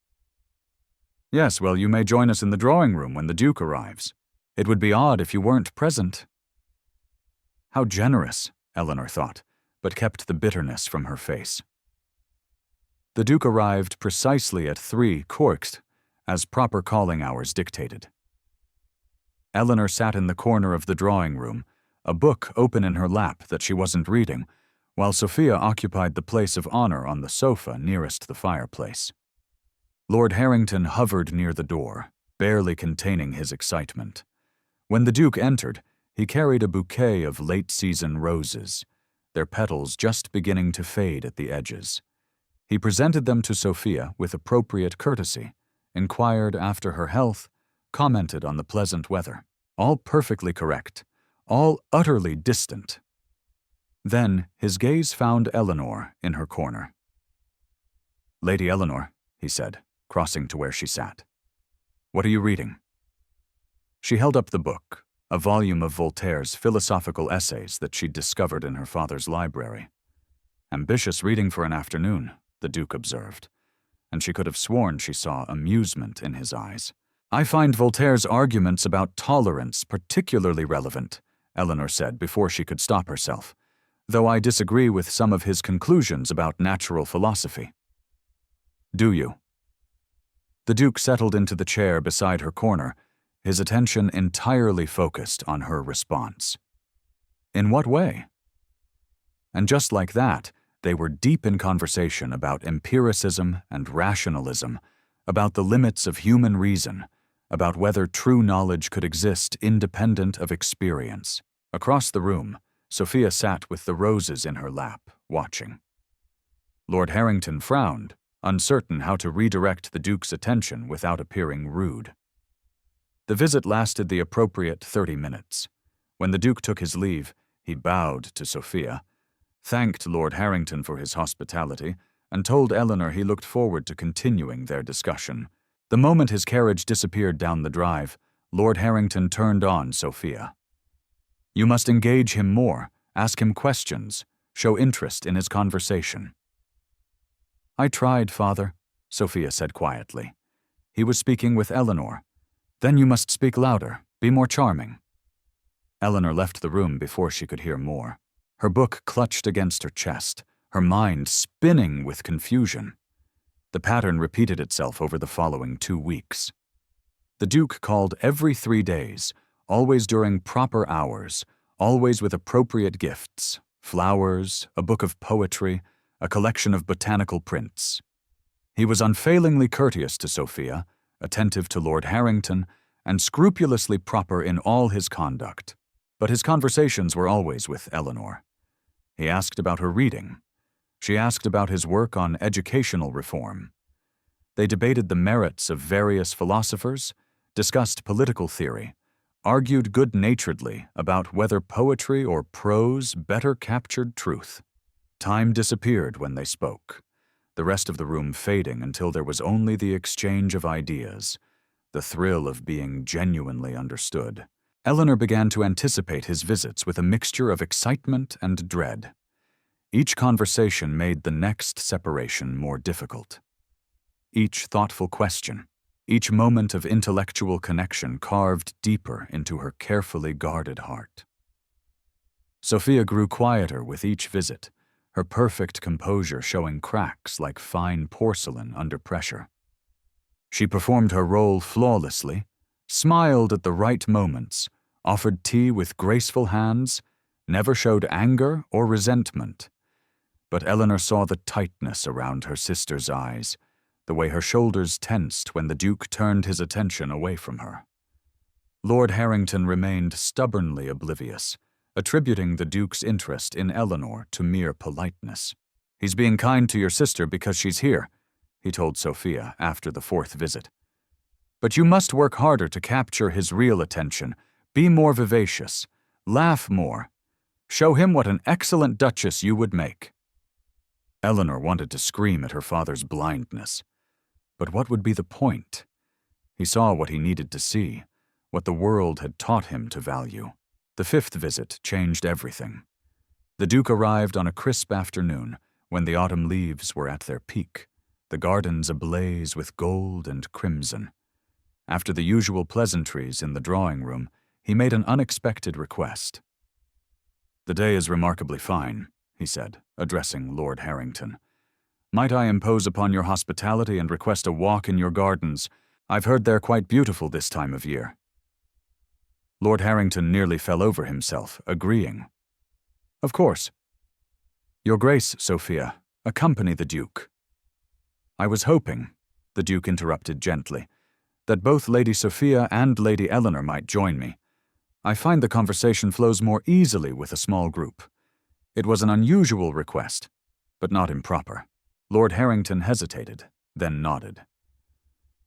"Yes, well, you may join us in the drawing room when the Duke arrives. It would be odd if you weren't present." How generous, Eleanor thought, but kept the bitterness from her face. The Duke arrived precisely at 3 corked, as proper calling hours dictated. Eleanor sat in the corner of the drawing room, a book open in her lap that she wasn't reading, while Sophia occupied the place of honor on the sofa nearest the fireplace. Lord Harrington hovered near the door, barely containing his excitement. When the Duke entered, he carried a bouquet of late-season roses, their petals just beginning to fade at the edges. He presented them to Sophia with appropriate courtesy, inquired after her health, commented on the pleasant weather, all perfectly correct, all utterly distant. Then his gaze found Eleanor in her corner. "Lady Eleanor," he said, crossing to where she sat. "What are you reading?" She held up the book, a volume of Voltaire's philosophical essays that she'd discovered in her father's library. "Ambitious reading for an afternoon," the Duke observed, and she could have sworn she saw amusement in his eyes. "I find Voltaire's arguments about tolerance particularly relevant," Eleanor said before she could stop herself, "though I disagree with some of his conclusions about natural philosophy." "Do you?" The Duke settled into the chair beside her corner, his attention entirely focused on her response. "In what way?" And just like that, they were deep in conversation about empiricism and rationalism, about the limits of human reason, about whether true knowledge could exist independent of experience. Across the room, Sophia sat with the roses in her lap, watching. Lord Harrington frowned, uncertain how to redirect the Duke's attention without appearing rude. The visit lasted the appropriate 30 minutes. When the Duke took his leave, he bowed to Sophia, thanked Lord Harrington for his hospitality, and told Eleanor he looked forward to continuing their discussion. The moment his carriage disappeared down the drive, Lord Harrington turned on Sophia. "You must engage him more, ask him questions, show interest in his conversation." "I tried, Father," Sophia said quietly. He was speaking with Eleanor. "Then you must speak louder, be more charming." Eleanor left the room before she could hear more. Her book clutched against her chest, her mind spinning with confusion. The pattern repeated itself over the following 2 weeks. The Duke called every 3 days, always during proper hours, always with appropriate gifts, flowers, a book of poetry, a collection of botanical prints. He was unfailingly courteous to Sophia, attentive to Lord Harrington, and scrupulously proper in all his conduct. But his conversations were always with Eleanor. He asked about her reading. She asked about his work on educational reform. They debated the merits of various philosophers, discussed political theory, argued good-naturedly about whether poetry or prose better captured truth. Time disappeared when they spoke, the rest of the room fading until there was only the exchange of ideas, the thrill of being genuinely understood. Eleanor began to anticipate his visits with a mixture of excitement and dread. Each conversation made the next separation more difficult. Each thoughtful question, each moment of intellectual connection carved deeper into her carefully guarded heart. Sophia grew quieter with each visit, her perfect composure showing cracks like fine porcelain under pressure. She performed her role flawlessly, smiled at the right moments, offered tea with graceful hands, never showed anger or resentment. But Eleanor saw the tightness around her sister's eyes, the way her shoulders tensed when the Duke turned his attention away from her. Lord Harrington remained stubbornly oblivious, attributing the Duke's interest in Eleanor to mere politeness. "He's being kind to your sister because she's here," he told Sophia after the fourth visit. "But you must work harder to capture his real attention. Be more vivacious. Laugh more. Show him what an excellent duchess you would make." Eleanor wanted to scream at her father's blindness. But what would be the point? He saw what he needed to see, what the world had taught him to value. The fifth visit changed everything. The Duke arrived on a crisp afternoon when the autumn leaves were at their peak, the gardens ablaze with gold and crimson. After the usual pleasantries in the drawing room, he made an unexpected request. "The day is remarkably fine," he said, addressing Lord Harrington. "Might I impose upon your hospitality and request a walk in your gardens? I've heard they're quite beautiful this time of year." Lord Harrington nearly fell over himself, agreeing. "Of course." "Your Grace, Sophia, accompany the Duke." "I was hoping," the Duke interrupted gently, "that both Lady Sophia and Lady Eleanor might join me. I find the conversation flows more easily with a small group. It was an unusual request, but not improper." Lord Harrington hesitated, then nodded.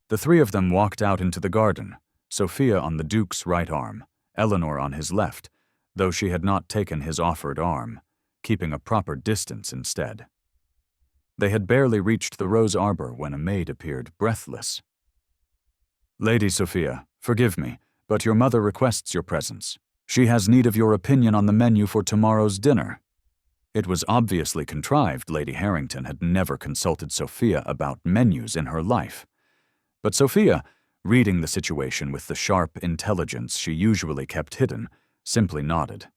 The three of them walked out into the garden, Sophia on the Duke's right arm, Eleanor on his left, though she had not taken his offered arm, keeping a proper distance instead. They had barely reached the rose arbor when a maid appeared, breathless. "Lady Sophia, forgive me, but your mother requests your presence. She has need of your opinion on the menu for tomorrow's dinner." It was obviously contrived Lady Harrington had never consulted Sophia about menus in her life. But Sophia, reading the situation with the sharp intelligence she usually kept hidden, simply nodded.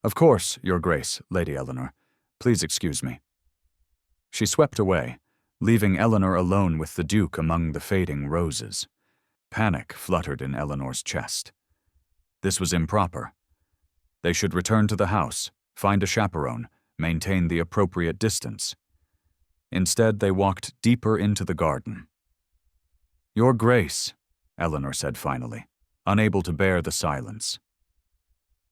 "Of course, Your Grace, Lady Eleanor. Please excuse me." She swept away, leaving Eleanor alone with the Duke among the fading roses. Panic fluttered in Eleanor's chest. This was improper. They should return to the house, find a chaperone, maintain the appropriate distance. Instead, they walked deeper into the garden. "Your Grace," Eleanor said finally, unable to bear the silence.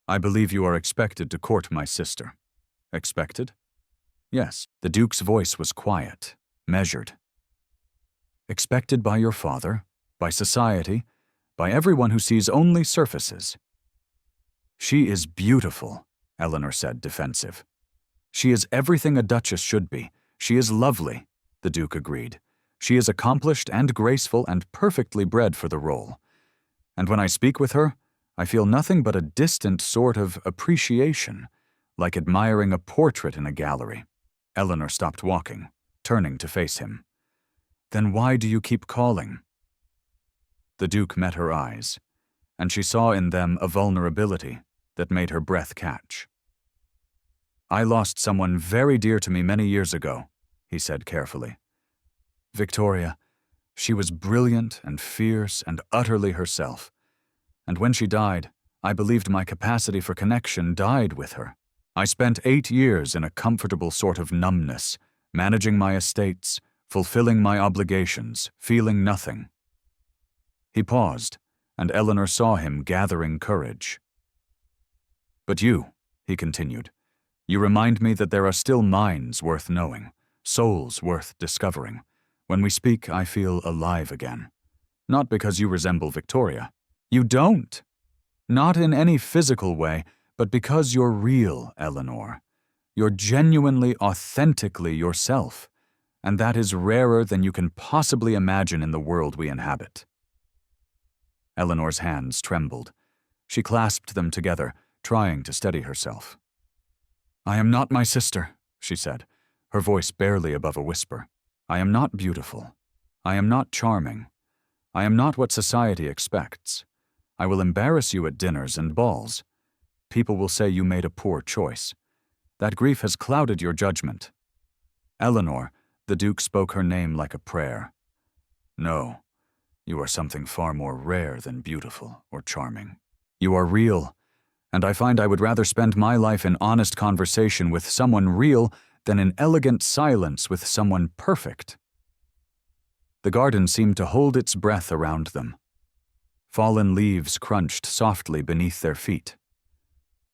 "I believe you are expected to court my sister." "Expected?" "Yes." The Duke's voice was quiet, measured. "Expected by your father, by society, by everyone who sees only surfaces." "She is beautiful," Eleanor said, defensive. "She is everything a duchess should be. She is lovely," the Duke agreed. "She is accomplished and graceful and perfectly bred for the role. And when I speak with her, I feel nothing but a distant sort of appreciation, like admiring a portrait in a gallery." Eleanor stopped walking, turning to face him. "Then why do you keep calling?" The Duke met her eyes, and she saw in them a vulnerability that made her breath catch. "I lost someone very dear to me many years ago," he said carefully. "Victoria, she was brilliant and fierce and utterly herself. And when she died, I believed my capacity for connection died with her. I spent 8 years in a comfortable sort of numbness, managing my estates, fulfilling my obligations, feeling nothing." He paused, and Eleanor saw him gathering courage. "But you," he continued, "you remind me that there are still minds worth knowing, souls worth discovering. When we speak, I feel alive again. Not because you resemble Victoria. You don't. Not in any physical way, but because you're real, Eleanor. You're genuinely, authentically yourself, and that is rarer than you can possibly imagine in the world we inhabit." Eleanor's hands trembled. She clasped them together, trying to steady herself. "I am not my sister," she said, her voice barely above a whisper. "I am not beautiful. I am not charming. I am not what society expects. I will embarrass you at dinners and balls. People will say you made a poor choice. That grief has clouded your judgment." "Eleanor," the Duke spoke her name like a prayer. "No, you are something far more rare than beautiful or charming. You are real, and I find I would rather spend my life in honest conversation with someone real than an elegant silence with someone perfect. The garden seemed to hold its breath around them. Fallen leaves crunched softly beneath their feet.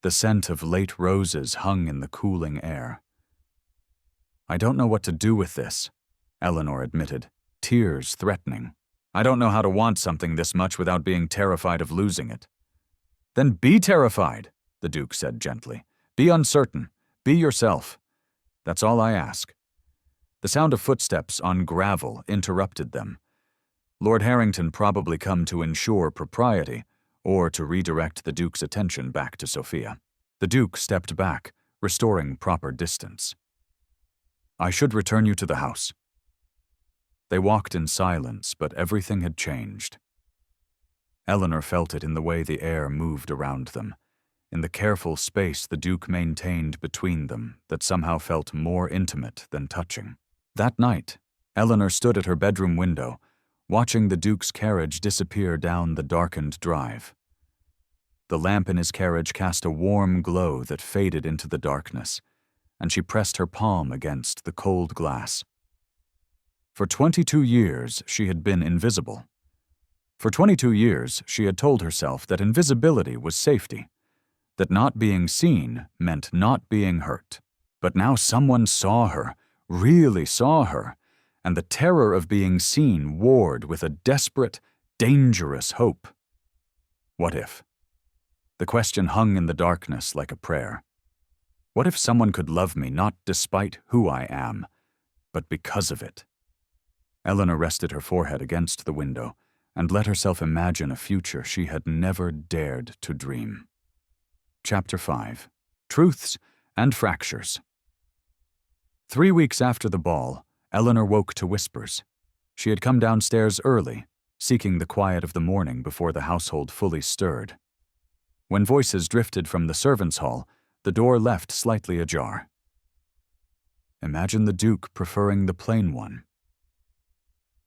The scent of late roses hung in the cooling air. "I don't know what to do with this," Eleanor admitted, tears threatening. "I don't know how to want something this much without being terrified of losing it." "Then be terrified," the Duke said gently. "Be uncertain. Be yourself. That's all I ask." The sound of footsteps on gravel interrupted them. Lord Harrington probably come to ensure propriety, or to redirect the Duke's attention back to Sophia. The Duke stepped back, restoring proper distance. "I should return you to the house." They walked in silence, but everything had changed. Eleanor felt it in the way the air moved around them, in the careful space the Duke maintained between them that somehow felt more intimate than touching. That night, Eleanor stood at her bedroom window, watching the Duke's carriage disappear down the darkened drive. The lamp in his carriage cast a warm glow that faded into the darkness, and she pressed her palm against the cold glass. For 22 years, she had been invisible. For 22 years, she had told herself that invisibility was safety, that not being seen meant not being hurt. But now someone saw her, really saw her, and the terror of being seen warred with a desperate, dangerous hope. What if? The question hung in the darkness like a prayer. What if someone could love me not despite who I am, but because of it? Eleanor rested her forehead against the window and let herself imagine a future she had never dared to dream. Chapter 5. Truths and Fractures. 3 weeks after the ball, Eleanor woke to whispers. She had come downstairs early, seeking the quiet of the morning before the household fully stirred. When voices drifted from the servants' hall, the door left slightly ajar. Imagine the Duke preferring the plain one.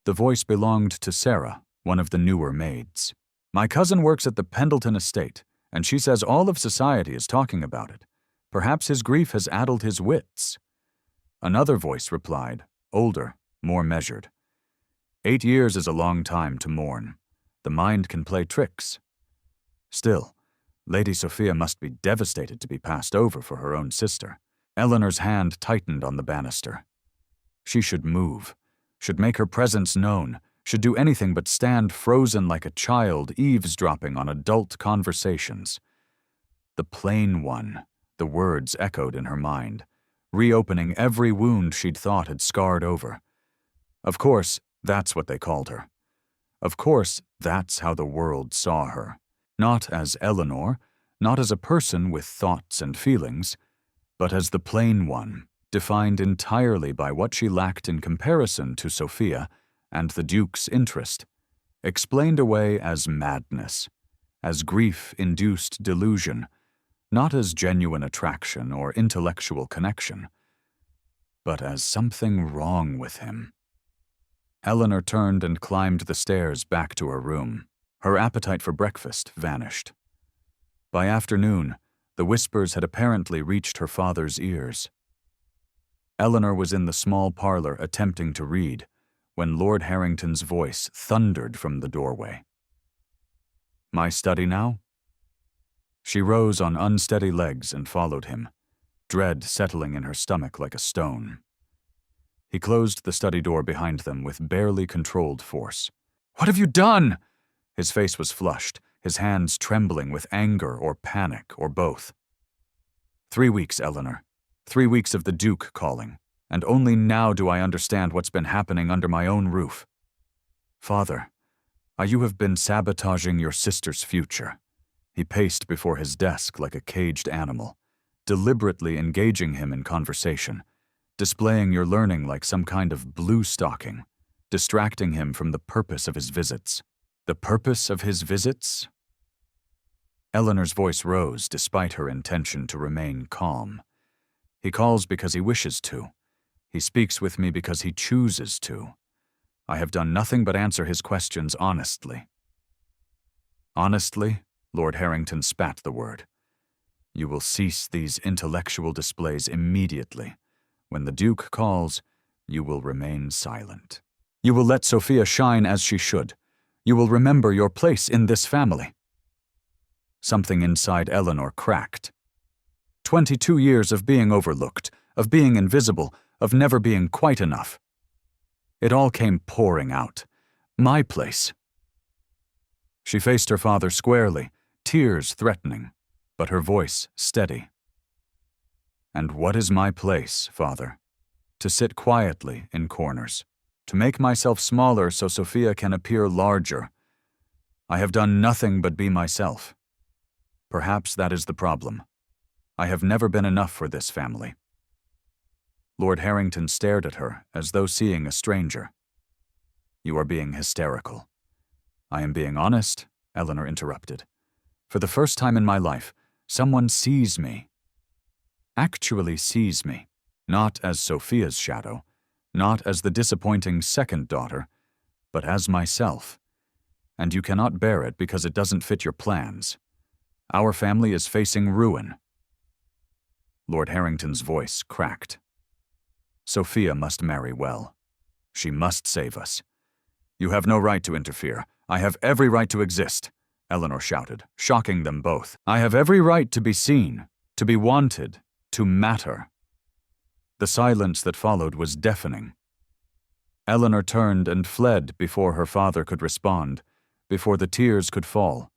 The voice belonged to Sarah, one of the newer maids. "My cousin works at the Pendleton estate, and she says all of society is talking about it. Perhaps his grief has addled his wits." Another voice replied, older, more measured. 8 years is a long time to mourn. The mind can play tricks. Still, Lady Sophia must be devastated to be passed over for her own sister. Eleanor's hand tightened on the banister. She should move, should make her presence known, should do anything but stand frozen like a child eavesdropping on adult conversations. The plain one, the words echoed in her mind, reopening every wound she'd thought had scarred over. Of course, that's what they called her. Of course, that's how the world saw her. Not as Eleanor, not as a person with thoughts and feelings, but as the plain one, defined entirely by what she lacked in comparison to Sophia and the Duke's interest, explained away as madness, as grief-induced delusion, not as genuine attraction or intellectual connection, but as something wrong with him. Eleanor turned and climbed the stairs back to her room. Her appetite for breakfast vanished. By afternoon, the whispers had apparently reached her father's ears. Eleanor was in the small parlor attempting to read when Lord Harrington's voice thundered from the doorway. "My study now?" She rose on unsteady legs and followed him, dread settling in her stomach like a stone. He closed the study door behind them with barely controlled force. "What have you done?" His face was flushed, his hands trembling with anger or panic or both. 3 weeks, Eleanor. 3 weeks of the Duke calling, and only now do I understand what's been happening under my own roof. Father, you have been sabotaging your sister's future. He paced before his desk like a caged animal, deliberately engaging him in conversation, displaying your learning like some kind of blue stocking, distracting him from the purpose of his visits. The purpose of his visits? Eleanor's voice rose despite her intention to remain calm. He calls because he wishes to. He speaks with me because he chooses to. I have done nothing but answer his questions honestly. Honestly? Lord Harrington spat the word. You will cease these intellectual displays immediately. When the Duke calls, you will remain silent. You will let Sophia shine as she should. You will remember your place in this family." Something inside Eleanor cracked. 22 years of being overlooked, of being invisible, of never being quite enough. It all came pouring out. My place. She faced her father squarely, tears threatening, but her voice steady. "And what is my place, Father? To sit quietly in corners, to make myself smaller so Sophia can appear larger. I have done nothing but be myself. Perhaps that is the problem. I have never been enough for this family." Lord Harrington stared at her as though seeing a stranger. "You are being hysterical." "I am being honest," Eleanor interrupted. "For the first time in my life, someone sees me. Actually sees me, not as Sophia's shadow, not as the disappointing second daughter, but as myself. And you cannot bear it because it doesn't fit your plans. Our family is facing ruin." Lord Harrington's voice cracked. "Sophia must marry well. She must save us. You have no right to interfere. I have every right to exist," Eleanor shouted, shocking them both. "I have every right to be seen, to be wanted, to matter." The silence that followed was deafening. Eleanor turned and fled before her father could respond, before the tears could fall,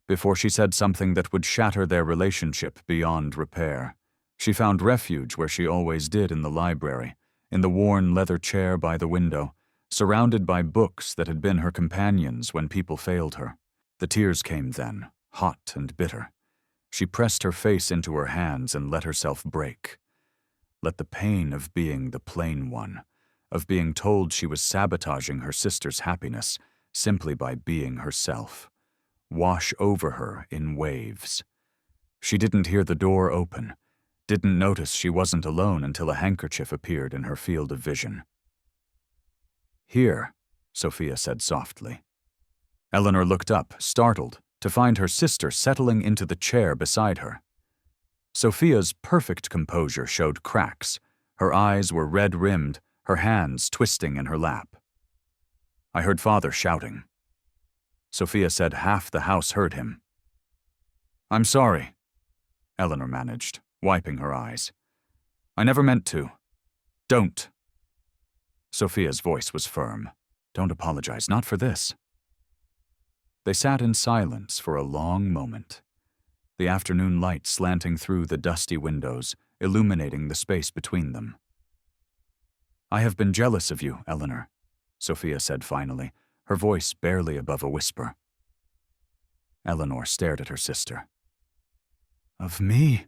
before she said something that would shatter their relationship beyond repair. She found refuge where she always did, in the library, in the worn leather chair by the window, surrounded by books that had been her companions when people failed her. The tears came then, hot and bitter. She pressed her face into her hands and let herself break. Let the pain of being the plain one, of being told she was sabotaging her sister's happiness simply by being herself, wash over her in waves. She didn't hear the door open, didn't notice she wasn't alone until a handkerchief appeared in her field of vision. "Here," Sophia said softly. Eleanor looked up, startled, to find her sister settling into the chair beside her. Sophia's perfect composure showed cracks. Her eyes were red-rimmed, her hands twisting in her lap. "I heard Father shouting." Sophia said half the house heard him. "I'm sorry," Eleanor managed, wiping her eyes. "I never meant to. Don't." Sophia's voice was firm. "Don't apologize, not for this." They sat in silence for a long moment, the afternoon light slanting through the dusty windows, illuminating the space between them. "I have been jealous of you, Eleanor," Sophia said finally, her voice barely above a whisper. Eleanor stared at her sister. "Of me?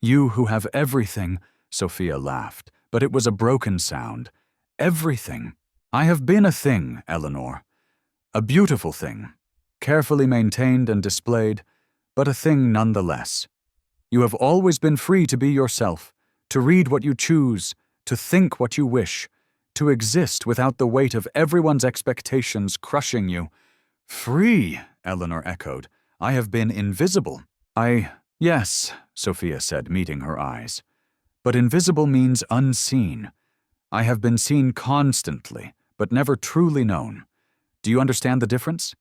You who have everything," Sophia laughed, but it was a broken sound. "Everything. I have been a thing, Eleanor. A beautiful thing, carefully maintained and displayed, but a thing nonetheless. You have always been free to be yourself, to read what you choose, to think what you wish, to exist without the weight of everyone's expectations crushing you." "Free," Eleanor echoed. "I have been invisible. Yes," Sophia said, meeting her eyes. "But invisible means unseen. I have been seen constantly, but never truly known. Do you understand the difference?"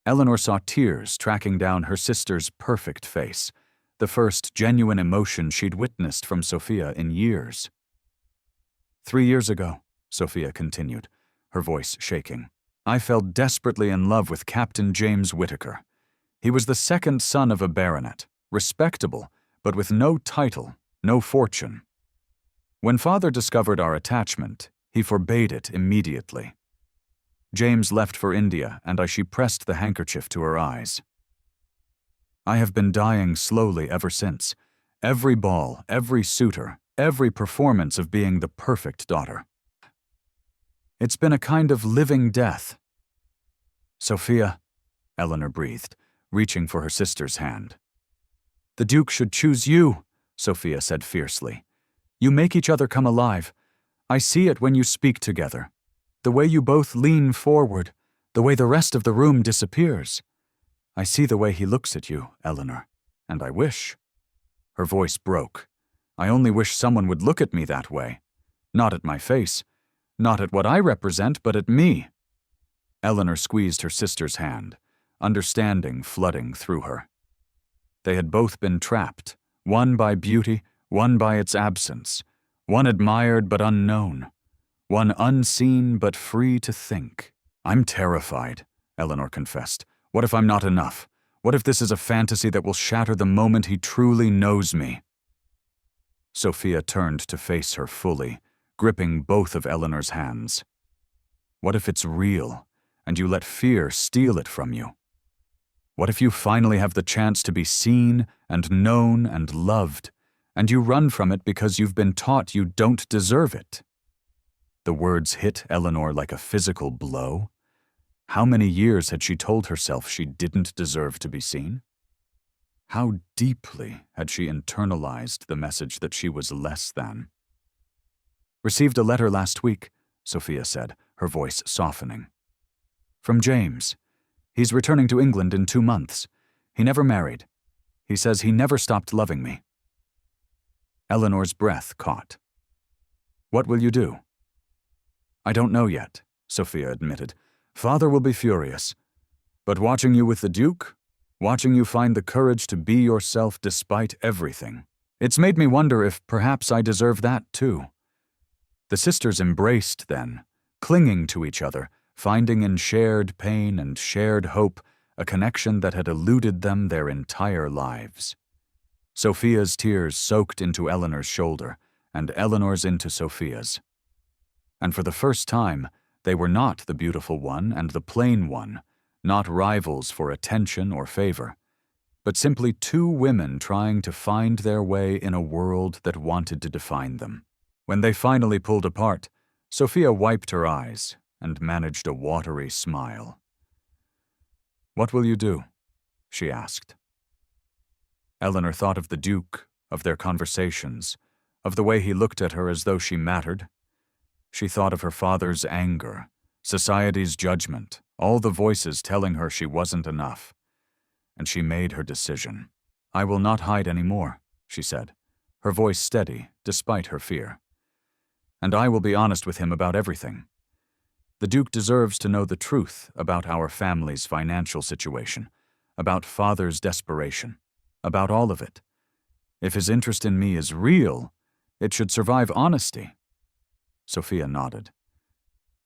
Eleanor saw tears tracking down her sister's perfect face, the first genuine emotion she'd witnessed from Sophia in years. 3 years ago, Sophia continued, her voice shaking, I fell desperately in love with Captain James Whittaker. He was the second son of a baronet, respectable, but with no title, no fortune. When Father discovered our attachment, he forbade it immediately. James left for India, and she pressed the handkerchief to her eyes. I have been dying slowly ever since. Every ball, every suitor, every performance of being the perfect daughter. It's been a kind of living death. Sophia, Eleanor breathed, reaching for her sister's hand. The Duke should choose you, Sophia said fiercely. You make each other come alive. I see it when you speak together. The way you both lean forward, the way the rest of the room disappears. I see the way he looks at you, Eleanor, and I wish. Her voice broke. I only wish someone would look at me that way. Not at my face, not at what I represent, but at me. Eleanor squeezed her sister's hand, understanding flooding through her. They had both been trapped, one by beauty, one by its absence, one admired but unknown, one unseen but free to think. I'm terrified, Eleanor confessed. What if I'm not enough? What if this is a fantasy that will shatter the moment he truly knows me? Sophia turned to face her fully, gripping both of Eleanor's hands. What if it's real, and you let fear steal it from you? What if you finally have the chance to be seen and known and loved, and you run from it because you've been taught you don't deserve it? The words hit Eleanor like a physical blow. How many years had she told herself she didn't deserve to be seen? How deeply had she internalized the message that she was less than? Received a letter last week, Sophia said, her voice softening. From James. He's returning to England in 2 months. He never married. He says he never stopped loving me. Eleanor's breath caught. What will you do? I don't know yet, Sophia admitted. Father will be furious. But watching you with the Duke, watching you find the courage to be yourself despite everything, it's made me wonder if perhaps I deserve that too. The sisters embraced then, clinging to each other, finding in shared pain and shared hope a connection that had eluded them their entire lives. Sophia's tears soaked into Eleanor's shoulder, and Eleanor's into Sophia's. And for the first time, they were not the beautiful one and the plain one, not rivals for attention or favor, but simply two women trying to find their way in a world that wanted to define them. When they finally pulled apart, Sophia wiped her eyes and managed a watery smile. What will you do? She asked. Eleanor thought of the Duke, of their conversations, of the way he looked at her as though she mattered. She thought of her father's anger, society's judgment, all the voices telling her she wasn't enough. And she made her decision. I will not hide any more, she said, her voice steady despite her fear. And I will be honest with him about everything. The Duke deserves to know the truth about our family's financial situation, about Father's desperation, about all of it. If his interest in me is real, it should survive honesty. Sophia nodded.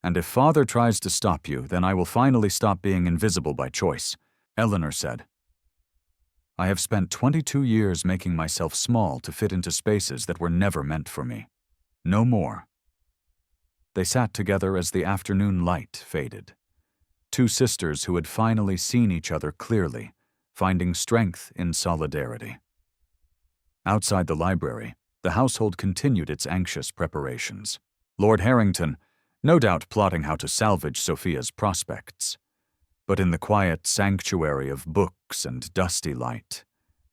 And if Father tries to stop you, then I will finally stop being invisible by choice, Eleanor said. I have spent 22 years making myself small to fit into spaces that were never meant for me. No more. They sat together as the afternoon light faded. Two sisters who had finally seen each other clearly, finding strength in solidarity. Outside the library, the household continued its anxious preparations. Lord Harrington, no doubt plotting how to salvage Sophia's prospects. But in the quiet sanctuary of books and dusty light,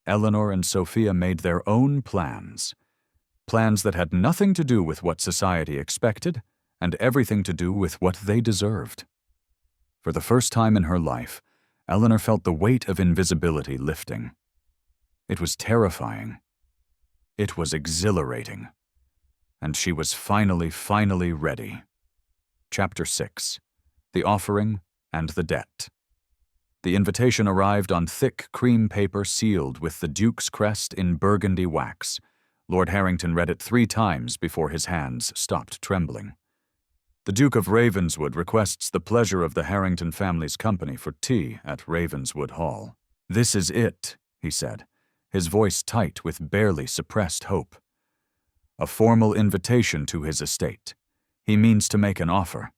Eleanor and Sophia made their own plans. Plans that had nothing to do with what society expected and everything to do with what they deserved. For the first time in her life, Eleanor felt the weight of invisibility lifting. It was terrifying. It was exhilarating. And she was finally ready. Chapter 6. The Offering and the Debt. The invitation arrived on thick cream paper sealed with the Duke's crest in burgundy wax. Lord Harrington read it 3 times before his hands stopped trembling. The Duke of Ravenswood requests the pleasure of the Harrington family's company for tea at Ravenswood Hall. This is it, he said, his voice tight with barely suppressed hope. A formal invitation to his estate. He means to make an offer.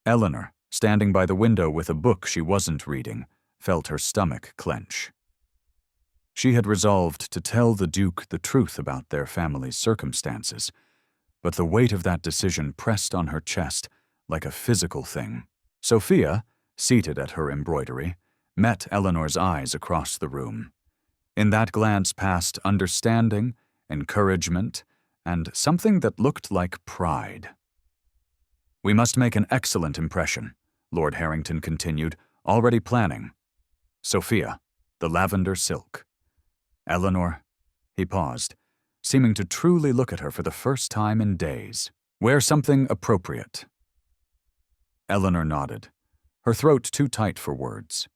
Eleanor, standing by the window with a book she wasn't reading, felt her stomach clench. She had resolved to tell the Duke the truth about their family's circumstances, but the weight of that decision pressed on her chest like a physical thing. Sophia, seated at her embroidery, met Eleanor's eyes across the room. In that glance passed understanding, encouragement, and something that looked like pride. We must make an excellent impression, Lord Harrington continued, already planning. Sophia, the lavender silk. Eleanor, he paused, seeming to truly look at her for the first time in days. "Wear something appropriate." Eleanor nodded, her throat too tight for words.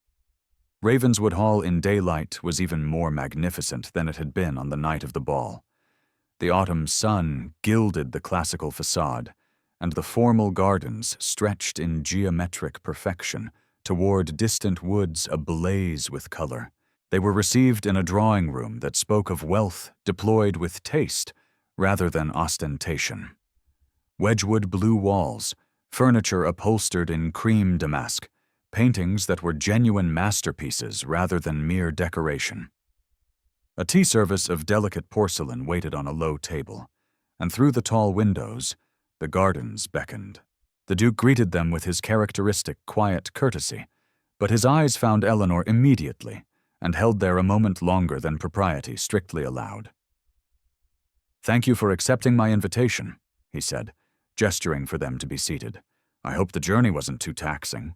Ravenswood Hall in daylight was even more magnificent than it had been on the night of the ball. The autumn sun gilded the classical facade, and the formal gardens stretched in geometric perfection toward distant woods ablaze with color. They were received in a drawing room that spoke of wealth deployed with taste rather than ostentation. Wedgwood blue walls, furniture upholstered in cream damask, paintings that were genuine masterpieces rather than mere decoration. A tea service of delicate porcelain waited on a low table, and through the tall windows, the gardens beckoned. The Duke greeted them with his characteristic quiet courtesy, but his eyes found Eleanor immediately and held there a moment longer than propriety strictly allowed. "Thank you for accepting my invitation," he said, gesturing for them to be seated. "I hope the journey wasn't too taxing."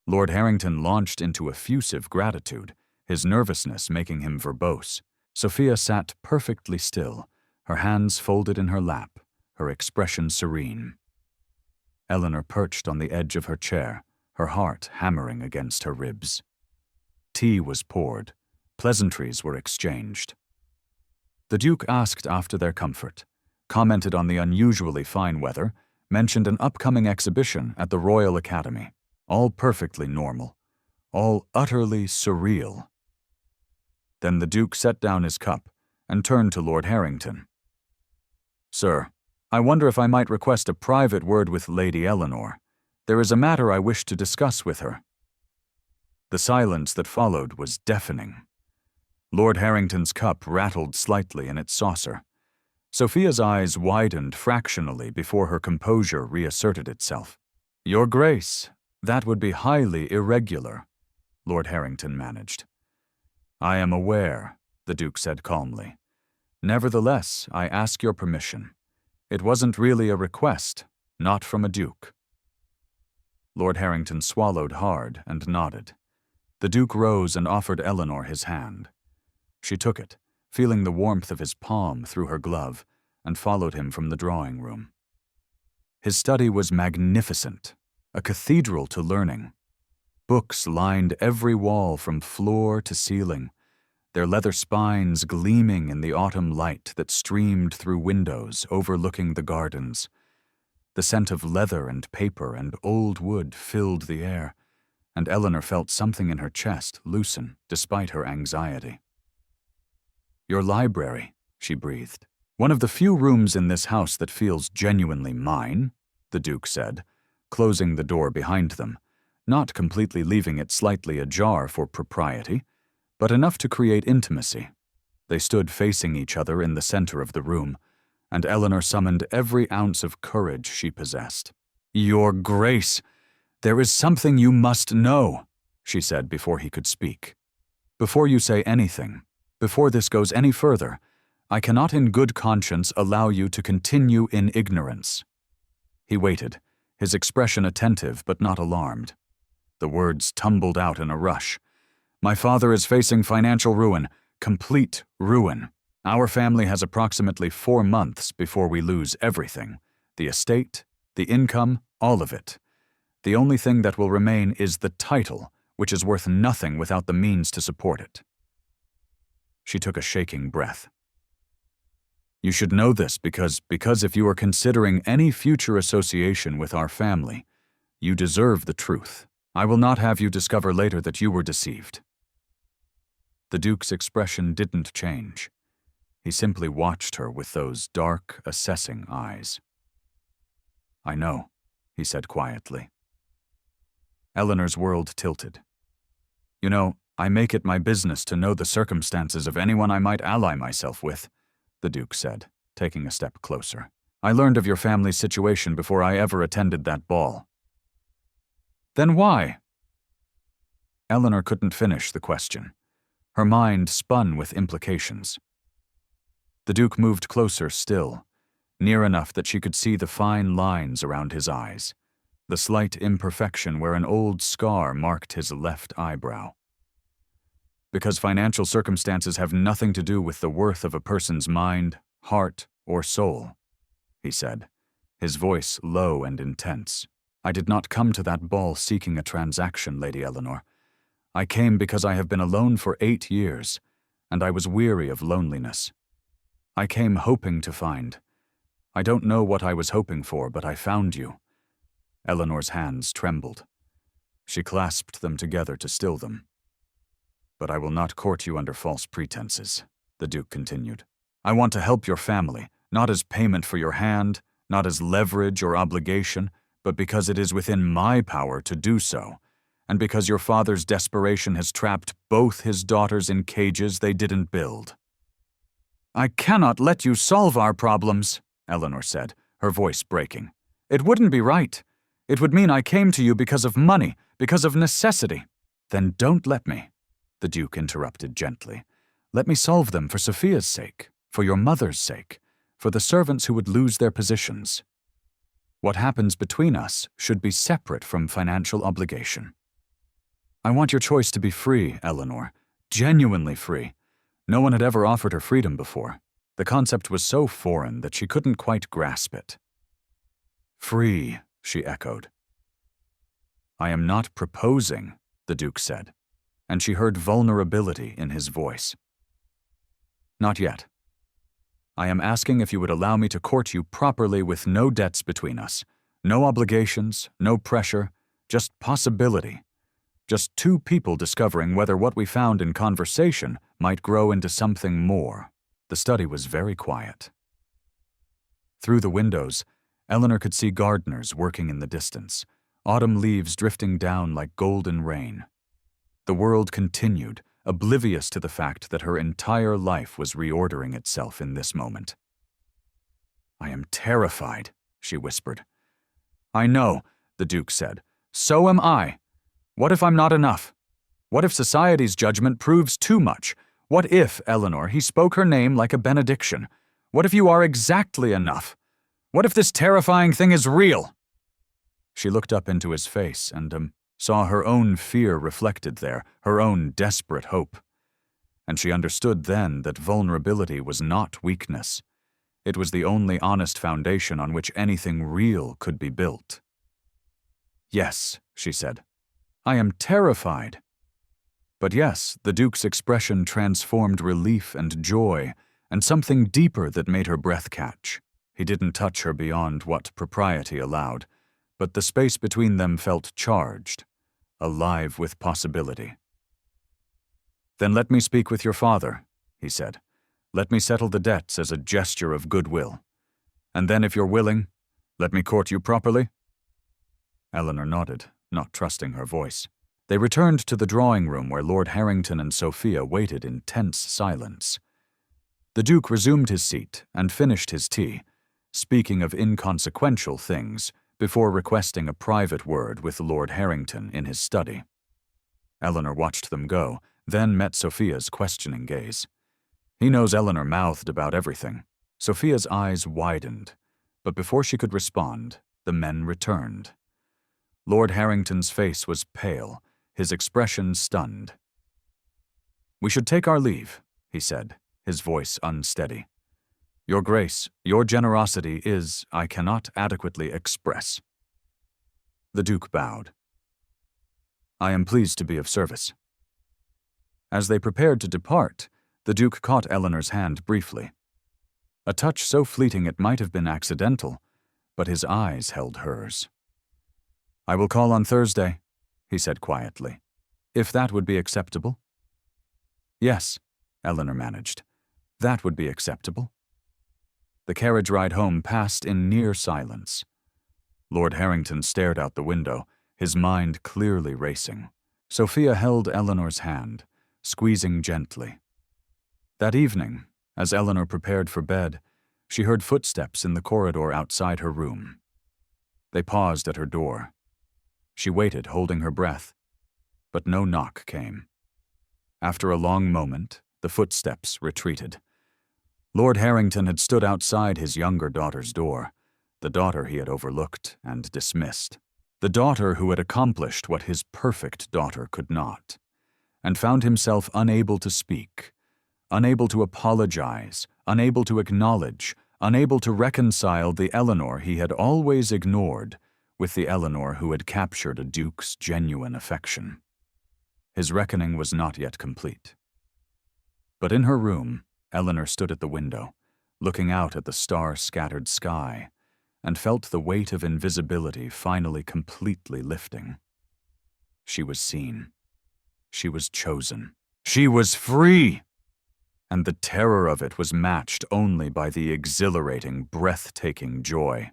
Lord Harrington launched into effusive gratitude, his nervousness making him verbose. Sophia sat perfectly still, her hands folded in her lap, her expression serene. Eleanor perched on the edge of her chair, her heart hammering against her ribs. Tea was poured, pleasantries were exchanged. The Duke asked after their comfort, commented on the unusually fine weather, mentioned an upcoming exhibition at the Royal Academy. All perfectly normal, all utterly surreal. Then the Duke set down his cup and turned to Lord Harrington. "Sir, I wonder if I might request a private word with Lady Eleanor. There is a matter I wish to discuss with her." The silence that followed was deafening. Lord Harrington's cup rattled slightly in its saucer. Sophia's eyes widened fractionally before her composure reasserted itself. "Your Grace, that would be highly irregular," Lord Harrington managed. "I am aware," the Duke said calmly. "Nevertheless, I ask your permission. It wasn't really a request, not from a Duke." Lord Harrington swallowed hard and nodded. The Duke rose and offered Eleanor his hand. She took it, feeling the warmth of his palm through her glove, and followed him from the drawing room. His study was magnificent, a cathedral to learning. Books lined every wall from floor to ceiling, their leather spines gleaming in the autumn light that streamed through windows overlooking the gardens. The scent of leather and paper and old wood filled the air, and Eleanor felt something in her chest loosen despite her anxiety. "Your library," she breathed. "One of the few rooms in this house that feels genuinely mine," the Duke said, closing the door behind them, not completely leaving it slightly ajar for propriety, but enough to create intimacy. They stood facing each other in the center of the room, and Eleanor summoned every ounce of courage she possessed. "Your Grace, there is something you must know," she said before he could speak. "Before you say anything, before this goes any further, I cannot in good conscience allow you to continue in ignorance." He waited, his expression attentive but not alarmed. The words tumbled out in a rush. "My father is facing financial ruin, complete ruin. Our family has approximately 4 months before we lose everything. The estate, the income, all of it. The only thing that will remain is the title, which is worth nothing without the means to support it." She took a shaking breath. "You should know this because if you are considering any future association with our family, you deserve the truth. I will not have you discover later that you were deceived." The Duke's expression didn't change. He simply watched her with those dark, assessing eyes. "I know," he said quietly. Eleanor's world tilted. "You know, I make it my business to know the circumstances of anyone I might ally myself with," the Duke said, taking a step closer. "I learned of your family's situation before I ever attended that ball." "Then why?" Eleanor couldn't finish the question. Her mind spun with implications. The Duke moved closer still, near enough that she could see the fine lines around his eyes, the slight imperfection where an old scar marked his left eyebrow. Because financial circumstances have nothing to do with the worth of a person's mind, heart, or soul, he said, his voice low and intense. I did not come to that ball seeking a transaction, Lady Eleanor. I came because I have been alone for 8 years, and I was weary of loneliness. I came hoping to find. I don't know what I was hoping for, but I found you. Eleanor's hands trembled. She clasped them together to still them. But I will not court you under false pretenses, the Duke continued. I want to help your family, not as payment for your hand, not as leverage or obligation, but because it is within my power to do so, and because your father's desperation has trapped both his daughters in cages they didn't build. I cannot let you solve our problems, Eleanor said, her voice breaking. It wouldn't be right. It would mean I came to you because of money, because of necessity. Then don't let me, the Duke interrupted gently. Let me solve them for Sophia's sake, for your mother's sake, for the servants who would lose their positions. What happens between us should be separate from financial obligation. I want your choice to be free, Eleanor, genuinely free. No one had ever offered her freedom before. The concept was so foreign that she couldn't quite grasp it. Free, she echoed. I am not proposing, the Duke said, and she heard vulnerability in his voice. Not yet. I am asking if you would allow me to court you properly with no debts between us, no obligations, no pressure, just possibility. Just two people discovering whether what we found in conversation might grow into something more. The study was very quiet. Through the windows, Eleanor could see gardeners working in the distance, autumn leaves drifting down like golden rain. The world continued, oblivious to the fact that her entire life was reordering itself in this moment. I am terrified, she whispered. I know, the Duke said. So am I. What if I'm not enough? What if society's judgment proves too much? What if, Eleanor, he spoke her name like a benediction? What if you are exactly enough? What if this terrifying thing is real? She looked up into his face and saw her own fear reflected there, her own desperate hope. And she understood then that vulnerability was not weakness. It was the only honest foundation on which anything real could be built. Yes, she said. I am terrified. But yes, the Duke's expression transformed relief and joy, and something deeper that made her breath catch. He didn't touch her beyond what propriety allowed, but the space between them felt charged, alive with possibility. Then let me speak with your father, he said. Let me settle the debts as a gesture of goodwill. And then, if you're willing, let me court you properly? Eleanor nodded, not trusting her voice. They returned to the drawing room where Lord Harrington and Sophia waited in tense silence. The Duke resumed his seat and finished his tea, speaking of inconsequential things before requesting a private word with Lord Harrington in his study. Eleanor watched them go, then met Sophia's questioning gaze. He knows Eleanor mouthed about everything. Sophia's eyes widened, but before she could respond, the men returned. Lord Harrington's face was pale, his expression stunned. We should take our leave, he said, his voice unsteady. Your grace, your generosity is, I cannot adequately express. The Duke bowed. I am pleased to be of service. As they prepared to depart, the Duke caught Eleanor's hand briefly. A touch so fleeting it might have been accidental, but his eyes held hers. I will call on Thursday, he said quietly, if that would be acceptable. Yes, Eleanor managed. That would be acceptable. The carriage ride home passed in near silence. Lord Harrington stared out the window, his mind clearly racing. Sophia held Eleanor's hand, squeezing gently. That evening, as Eleanor prepared for bed, she heard footsteps in the corridor outside her room. They paused at her door. She waited, holding her breath, but no knock came. After a long moment, the footsteps retreated. Lord Harrington had stood outside his younger daughter's door, the daughter he had overlooked and dismissed, the daughter who had accomplished what his perfect daughter could not. and found himself unable to speak, unable to apologize, unable to acknowledge, unable to reconcile the Eleanor he had always ignored with the Eleanor who had captured a duke's genuine affection. His reckoning was not yet complete. But in her room, Eleanor stood at the window, looking out at the star-scattered sky, and felt the weight of invisibility finally completely lifting. She was seen. She was chosen. She was free! And the terror of it was matched only by the exhilarating, breathtaking joy.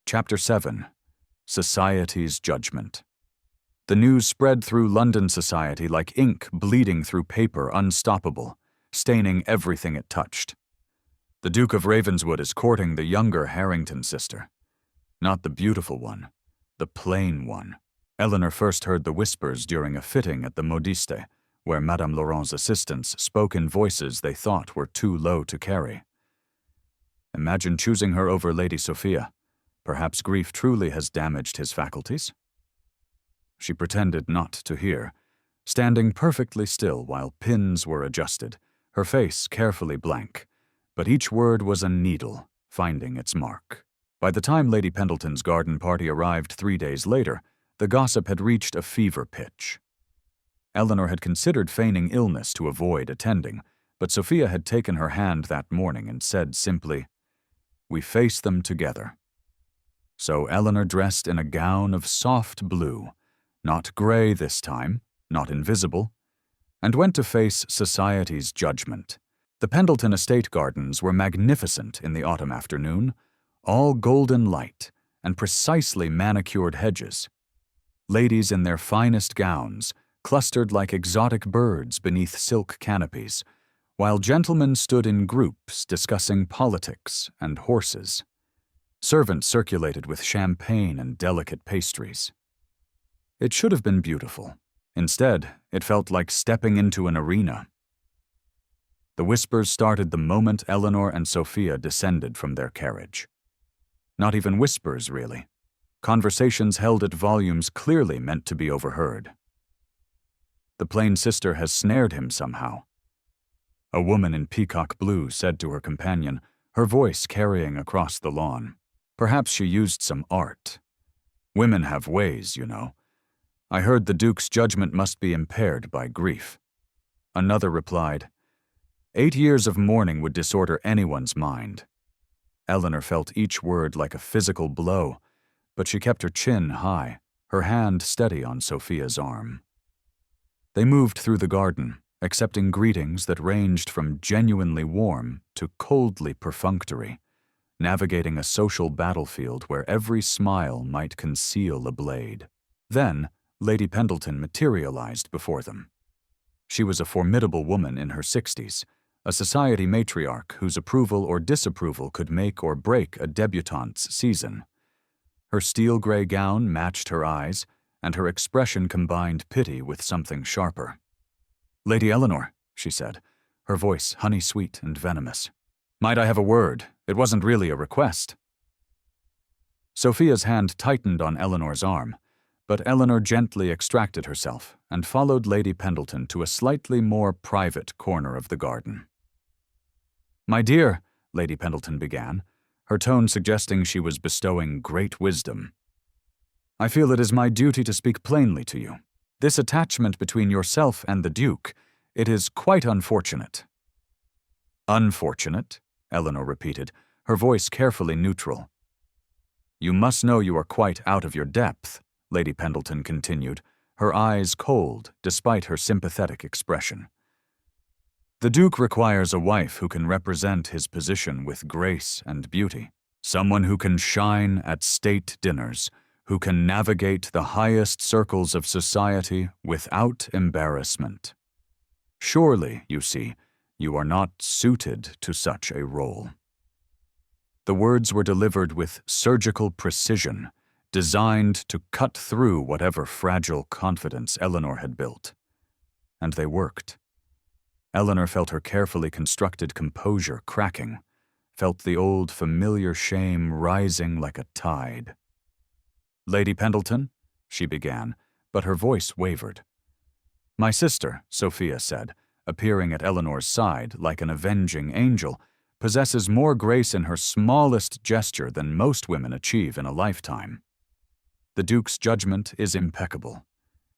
Chapter 7. Society's Judgment. The news spread through London society like ink bleeding through paper, unstoppable, staining everything it touched. The Duke of Ravenswood is courting the younger Harrington sister. Not the beautiful one, the plain one. Eleanor first heard the whispers during a fitting at the Modiste, where Madame Laurent's assistants spoke in voices they thought were too low to carry. Imagine choosing her over Lady Sophia. Perhaps grief truly has damaged his faculties? She pretended not to hear, standing perfectly still while pins were adjusted, her face carefully blank, but each word was a needle, finding its mark. By the time Lady Pendleton's garden party arrived 3 days later, the gossip had reached a fever pitch. Eleanor had considered feigning illness to avoid attending, but Sophia had taken her hand that morning and said simply, "We face them together." So Eleanor dressed in a gown of soft blue, not gray this time, not invisible, and went to face society's judgment. The Pendleton estate gardens were magnificent in the autumn afternoon, all golden light and precisely manicured hedges. Ladies in their finest gowns clustered like exotic birds beneath silk canopies, while gentlemen stood in groups discussing politics and horses. Servants circulated with champagne and delicate pastries. It should have been beautiful. Instead, it felt like stepping into an arena. The whispers started the moment Eleanor and Sophia descended from their carriage. Not even whispers, really. Conversations held at volumes clearly meant to be overheard. The plain sister has snared him somehow. A woman in peacock blue said to her companion, her voice carrying across the lawn. Perhaps she used some art. Women have ways, you know. I heard the Duke's judgment must be impaired by grief. Another replied, 8 years of mourning would disorder anyone's mind. Eleanor felt each word like a physical blow, but she kept her chin high, her hand steady on Sophia's arm. They moved through the garden, accepting greetings that ranged from genuinely warm to coldly perfunctory, navigating a social battlefield where every smile might conceal a blade. Then, Lady Pendleton materialized before them. She was a formidable woman in her 60s, a society matriarch whose approval or disapproval could make or break a debutante's season. Her steel-gray gown matched her eyes, and her expression combined pity with something sharper. "Lady Eleanor," she said, her voice honey-sweet and venomous. "Might I have a word? It wasn't really a request." Sophia's hand tightened on Eleanor's arm, but Eleanor gently extracted herself and followed Lady Pendleton to a slightly more private corner of the garden. "My dear," Lady Pendleton began, her tone suggesting she was bestowing great wisdom, "I feel it is my duty to speak plainly to you. This attachment between yourself and the Duke, it is quite unfortunate." "Unfortunate?" Eleanor repeated, her voice carefully neutral. "You must know you are quite out of your depth," Lady Pendleton continued, her eyes cold despite her sympathetic expression. "The Duke requires a wife who can represent his position with grace and beauty, someone who can shine at state dinners, who can navigate the highest circles of society without embarrassment. Surely, you see, you are not suited to such a role." The words were delivered with surgical precision, designed to cut through whatever fragile confidence Eleanor had built. And they worked. Eleanor felt her carefully constructed composure cracking, felt the old familiar shame rising like a tide. "Lady Pendleton," she began, but her voice wavered. My sister, Sophia said, appearing at Eleanor's side like an avenging angel, possesses more grace in her smallest gesture than most women achieve in a lifetime. The Duke's judgment is impeccable.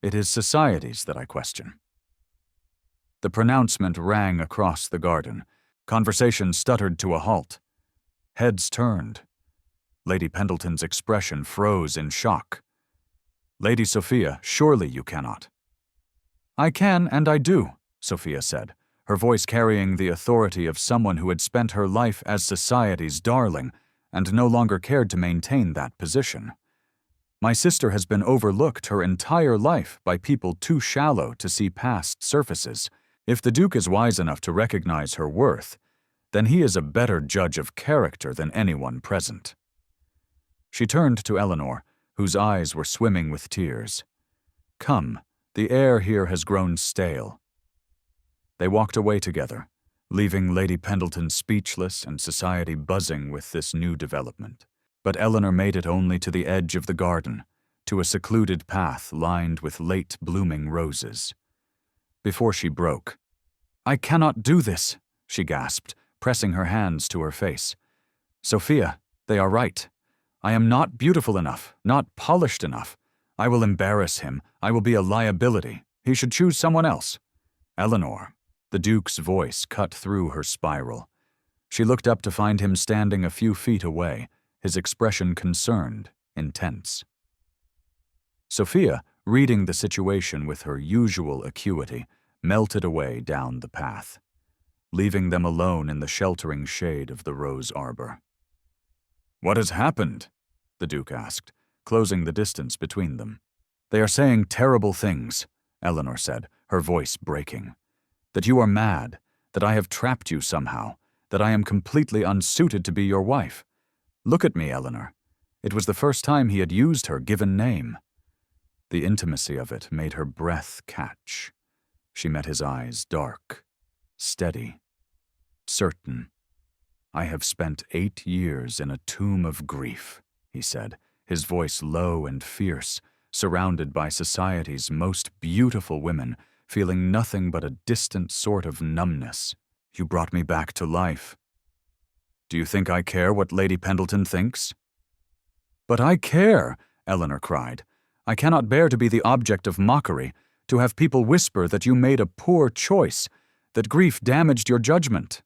It is society's that I question. The pronouncement rang across the garden. Conversation stuttered to a halt. Heads turned. Lady Pendleton's expression froze in shock. Lady Sophia, surely you cannot. I can and I do, Sophia said, her voice carrying the authority of someone who had spent her life as society's darling and no longer cared to maintain that position. My sister has been overlooked her entire life by people too shallow to see past surfaces. If the Duke is wise enough to recognize her worth, then he is a better judge of character than anyone present. She turned to Eleanor, whose eyes were swimming with tears. Come, the air here has grown stale. They walked away together, leaving Lady Pendleton speechless and society buzzing with this new development. But Eleanor made it only to the edge of the garden, to a secluded path lined with late-blooming roses. Before she broke, I cannot do this, she gasped, pressing her hands to her face. Sophia, they are right. I am not beautiful enough, not polished enough. I will embarrass him. I will be a liability. He should choose someone else. Eleanor, the Duke's voice cut through her spiral. She looked up to find him standing a few feet away, his expression concerned, intense. Sophia, reading the situation with her usual acuity, melted away down the path, leaving them alone in the sheltering shade of the rose arbor. What has happened? The Duke asked, closing the distance between them. They are saying terrible things, Eleanor said, her voice breaking. That you are mad, that I have trapped you somehow, that I am completely unsuited to be your wife. Look at me, Eleanor. It was the first time he had used her given name. The intimacy of it made her breath catch. She met his eyes, dark, steady, certain. I have spent 8 years in a tomb of grief, he said, his voice low and fierce, surrounded by society's most beautiful women, feeling nothing but a distant sort of numbness. You brought me back to life. Do you think I care what Lady Pendleton thinks? But I care, Eleanor cried. I cannot bear to be the object of mockery, to have people whisper that you made a poor choice, that grief damaged your judgment.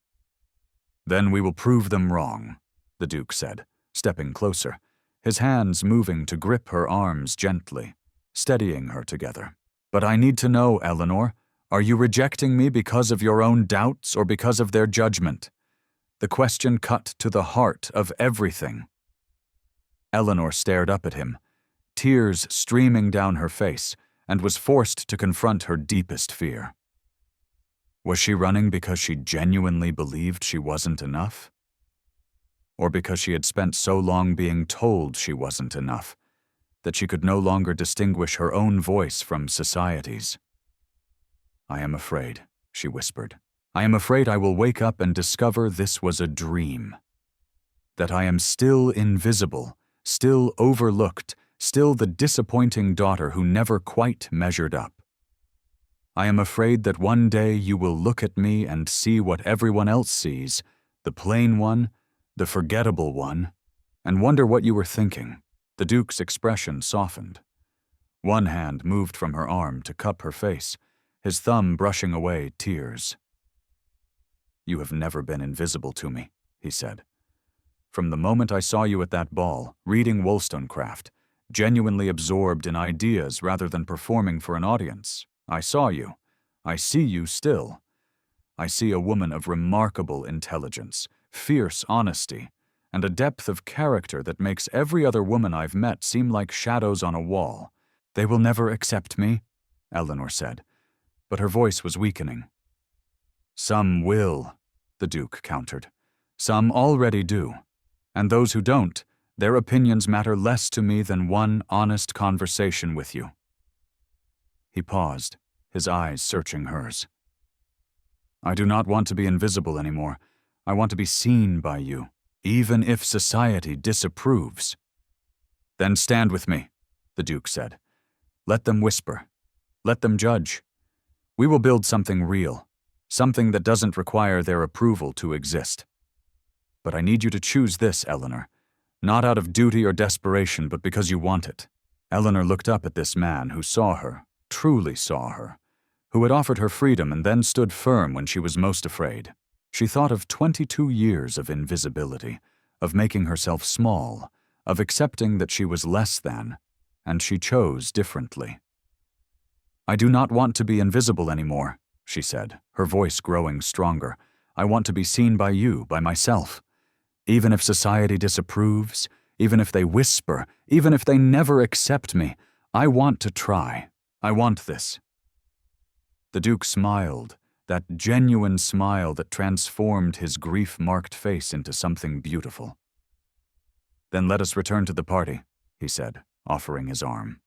Then we will prove them wrong, the Duke said, stepping closer, his hands moving to grip her arms gently, steadying her together. But I need to know, Eleanor, are you rejecting me because of your own doubts or because of their judgment? The question cut to the heart of everything. Eleanor stared up at him, tears streaming down her face, and was forced to confront her deepest fear. Was she running because she genuinely believed she wasn't enough? Or because she had spent so long being told she wasn't enough, that she could no longer distinguish her own voice from society's? I am afraid, she whispered. I am afraid I will wake up and discover this was a dream. That I am still invisible, still overlooked, still the disappointing daughter who never quite measured up. I am afraid that one day you will look at me and see what everyone else sees, the plain one, the forgettable one, and wonder what you were thinking. The Duke's expression softened. One hand moved from her arm to cup her face, his thumb brushing away tears. You have never been invisible to me, he said. From the moment I saw you at that ball, reading Wollstonecraft, genuinely absorbed in ideas rather than performing for an audience, I saw you. I see you still. I see a woman of remarkable intelligence, fierce honesty, and a depth of character that makes every other woman I've met seem like shadows on a wall. They will never accept me, Eleanor said, but her voice was weakening. Some will, the Duke countered. Some already do. And those who don't, their opinions matter less to me than one honest conversation with you. He paused, his eyes searching hers. I do not want to be invisible anymore. I want to be seen by you, even if society disapproves. Then stand with me, the Duke said. Let them whisper. Let them judge. We will build something real, something that doesn't require their approval to exist. But I need you to choose this, Eleanor, not out of duty or desperation, but because you want it." Eleanor looked up at this man who saw her, truly saw her, who had offered her freedom and then stood firm when she was most afraid. She thought of 22 years of invisibility, of making herself small, of accepting that she was less than, and she chose differently. "I do not want to be invisible anymore," she said, her voice growing stronger. "I want to be seen by you, by myself. Even if society disapproves, even if they whisper, even if they never accept me, I want to try. I want this." The Duke smiled, that genuine smile that transformed his grief-marked face into something beautiful. "Then let us return to the party," he said, offering his arm.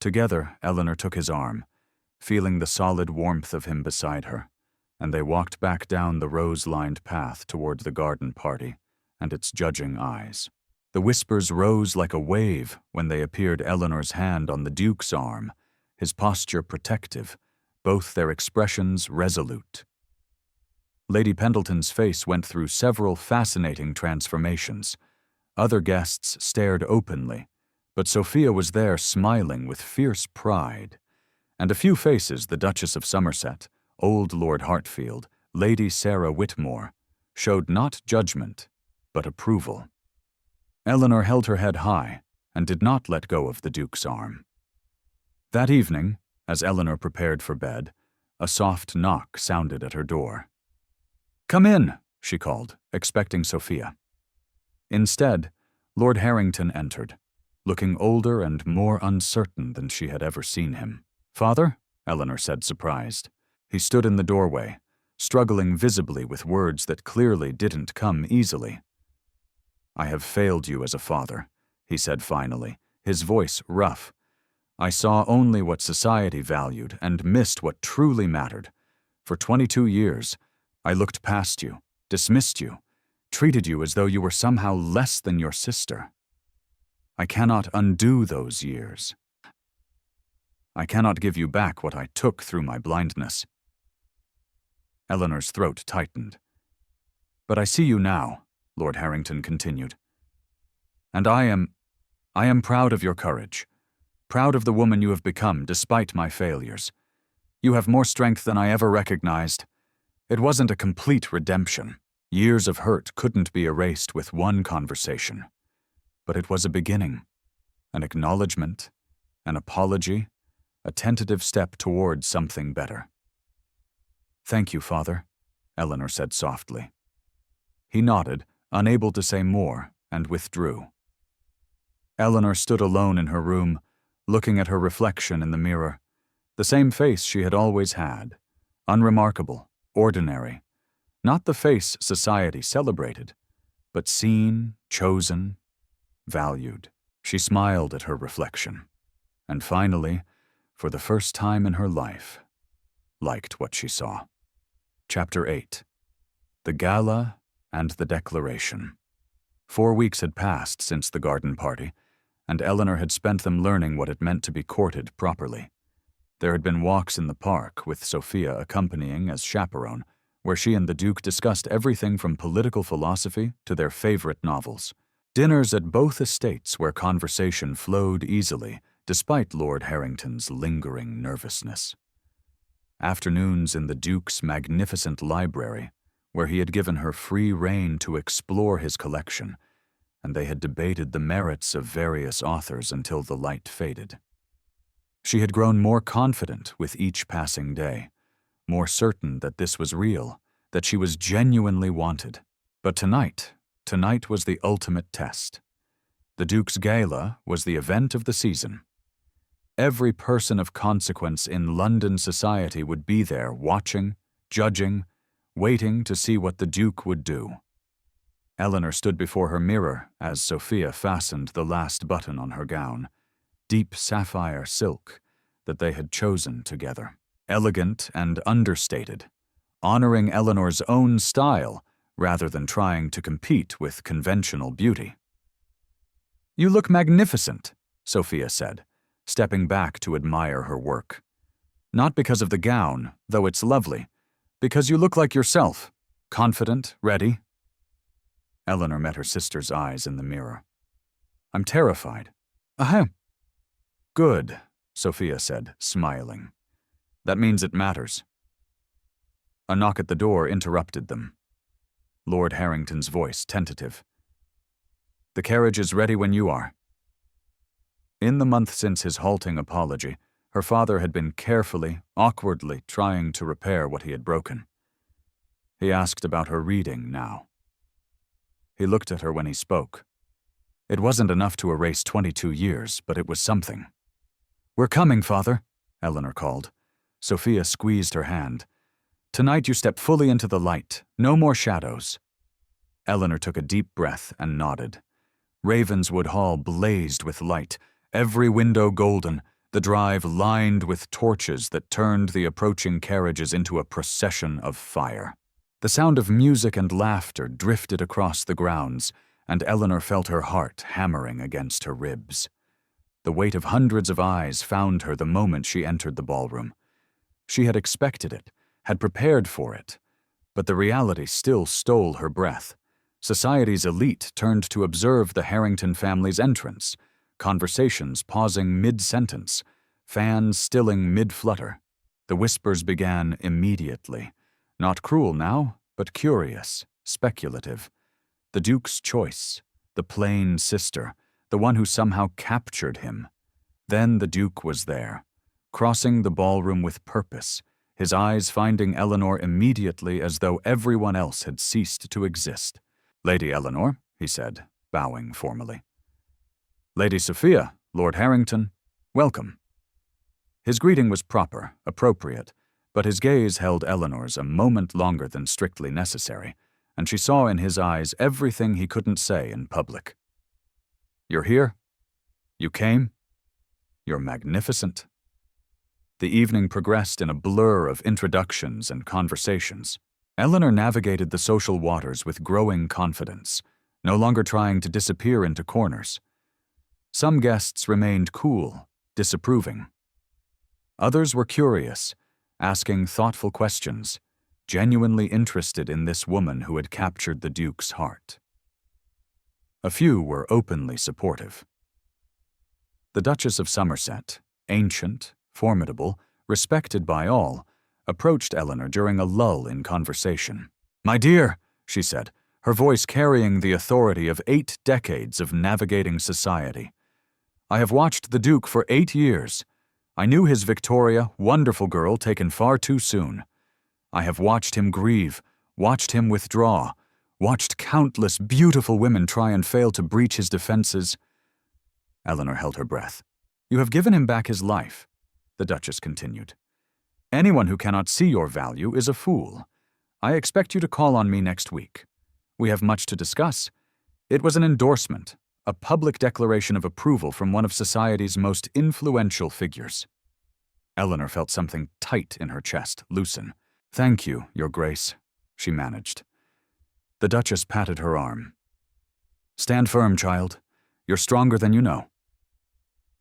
Together, Eleanor took his arm, feeling the solid warmth of him beside her, and they walked back down the rose-lined path toward the garden party and its judging eyes. The whispers rose like a wave when they appeared Eleanor's hand on the Duke's arm, his posture protective, both their expressions resolute. Lady Pendleton's face went through several fascinating transformations. Other guests stared openly, but Sophia was there smiling with fierce pride. And a few faces, the Duchess of Somerset, old Lord Hartfield, Lady Sarah Whitmore, showed not judgment, but approval. Eleanor held her head high and did not let go of the Duke's arm. That evening, as Eleanor prepared for bed, a soft knock sounded at her door. "Come in," she called, expecting Sophia. Instead, Lord Harrington entered, looking older and more uncertain than she had ever seen him. "Father?" Eleanor said, surprised. He stood in the doorway, struggling visibly with words that clearly didn't come easily. "I have failed you as a father," he said finally, his voice rough. "I saw only what society valued and missed what truly mattered. For 22 years, I looked past you, dismissed you, treated you as though you were somehow less than your sister. I cannot undo those years. I cannot give you back what I took through my blindness." Eleanor's throat tightened. "But I see you now," Lord Harrington continued. "And I am proud of your courage, proud of the woman you have become despite my failures. You have more strength than I ever recognized. It wasn't a complete redemption. Years of hurt couldn't be erased with one conversation. But it was a beginning, an acknowledgement, an apology, a tentative step toward something better." "Thank you, Father," Eleanor said softly. He nodded, unable to say more, and withdrew. Eleanor stood alone in her room, looking at her reflection in the mirror, the same face she had always had, unremarkable, ordinary, not the face society celebrated, but seen, chosen, valued. She smiled at her reflection, and finally, for the first time in her life, liked what she saw. Chapter 8. The Gala and the Declaration. 4 weeks had passed since the garden party, and Eleanor had spent them learning what it meant to be courted properly. There had been walks in the park, with Sophia accompanying as chaperone, where she and the Duke discussed everything from political philosophy to their favorite novels. Dinners at both estates where conversation flowed easily, despite Lord Harrington's lingering nervousness. Afternoons in the Duke's magnificent library, where he had given her free rein to explore his collection, and they had debated the merits of various authors until the light faded. She had grown more confident with each passing day, more certain that this was real, that she was genuinely wanted. But tonight was the ultimate test. The Duke's gala was the event of the season. Every person of consequence in London society would be there, watching, judging, waiting to see what the Duke would do. Eleanor stood before her mirror as Sophia fastened the last button on her gown, deep sapphire silk that they had chosen together. Elegant and understated, honoring Eleanor's own style rather than trying to compete with conventional beauty. "You look magnificent," Sophia said, stepping back to admire her work. Not because of the gown, though it's lovely. Because you look like yourself. Confident, ready. Eleanor met her sister's eyes in the mirror. I'm terrified. Ahem. Good, Sophia said, smiling. That means it matters. A knock at the door interrupted them. Lord Harrington's voice, tentative. The carriage is ready when you are. In the month since his halting apology, her father had been carefully, awkwardly trying to repair what he had broken. He asked about her reading now. He looked at her when he spoke. It wasn't enough to erase 22 years, but it was something. We're coming, Father, Eleanor called. Sophia squeezed her hand. Tonight you step fully into the light. No more shadows. Eleanor took a deep breath and nodded. Ravenswood Hall blazed with light, every window golden, the drive lined with torches that turned the approaching carriages into a procession of fire. The sound of music and laughter drifted across the grounds, and Eleanor felt her heart hammering against her ribs. The weight of hundreds of eyes found her the moment she entered the ballroom. She had expected it, had prepared for it, but the reality still stole her breath. Society's elite turned to observe the Harrington family's entrance, conversations pausing mid-sentence, fans stilling mid-flutter. The whispers began immediately. Not cruel now, but curious, speculative. The Duke's choice, the plain sister, the one who somehow captured him. Then the Duke was there, crossing the ballroom with purpose, his eyes finding Eleanor immediately as though everyone else had ceased to exist. Lady Eleanor, he said, bowing formally. Lady Sophia, Lord Harrington, welcome. His greeting was proper, appropriate, but his gaze held Eleanor's a moment longer than strictly necessary, and she saw in his eyes everything he couldn't say in public. You're here? You came? You're magnificent. The evening progressed in a blur of introductions and conversations. Eleanor navigated the social waters with growing confidence, no longer trying to disappear into corners. Some guests remained cool, disapproving. Others were curious, asking thoughtful questions, genuinely interested in this woman who had captured the Duke's heart. A few were openly supportive. The Duchess of Somerset, ancient, formidable, respected by all, approached Eleanor during a lull in conversation. My dear, she said, her voice carrying the authority of 8 decades of navigating society. I have watched the Duke for 8 years. I knew his Victoria, wonderful girl, taken far too soon. I have watched him grieve, watched him withdraw, watched countless beautiful women try and fail to breach his defenses. Eleanor held her breath. You have given him back his life, the Duchess continued. Anyone who cannot see your value is a fool. I expect you to call on me next week. We have much to discuss. It was an endorsement, a public declaration of approval from one of society's most influential figures. Eleanor felt something tight in her chest loosen. Thank you, Your Grace, she managed. The Duchess patted her arm. Stand firm, child. You're stronger than you know.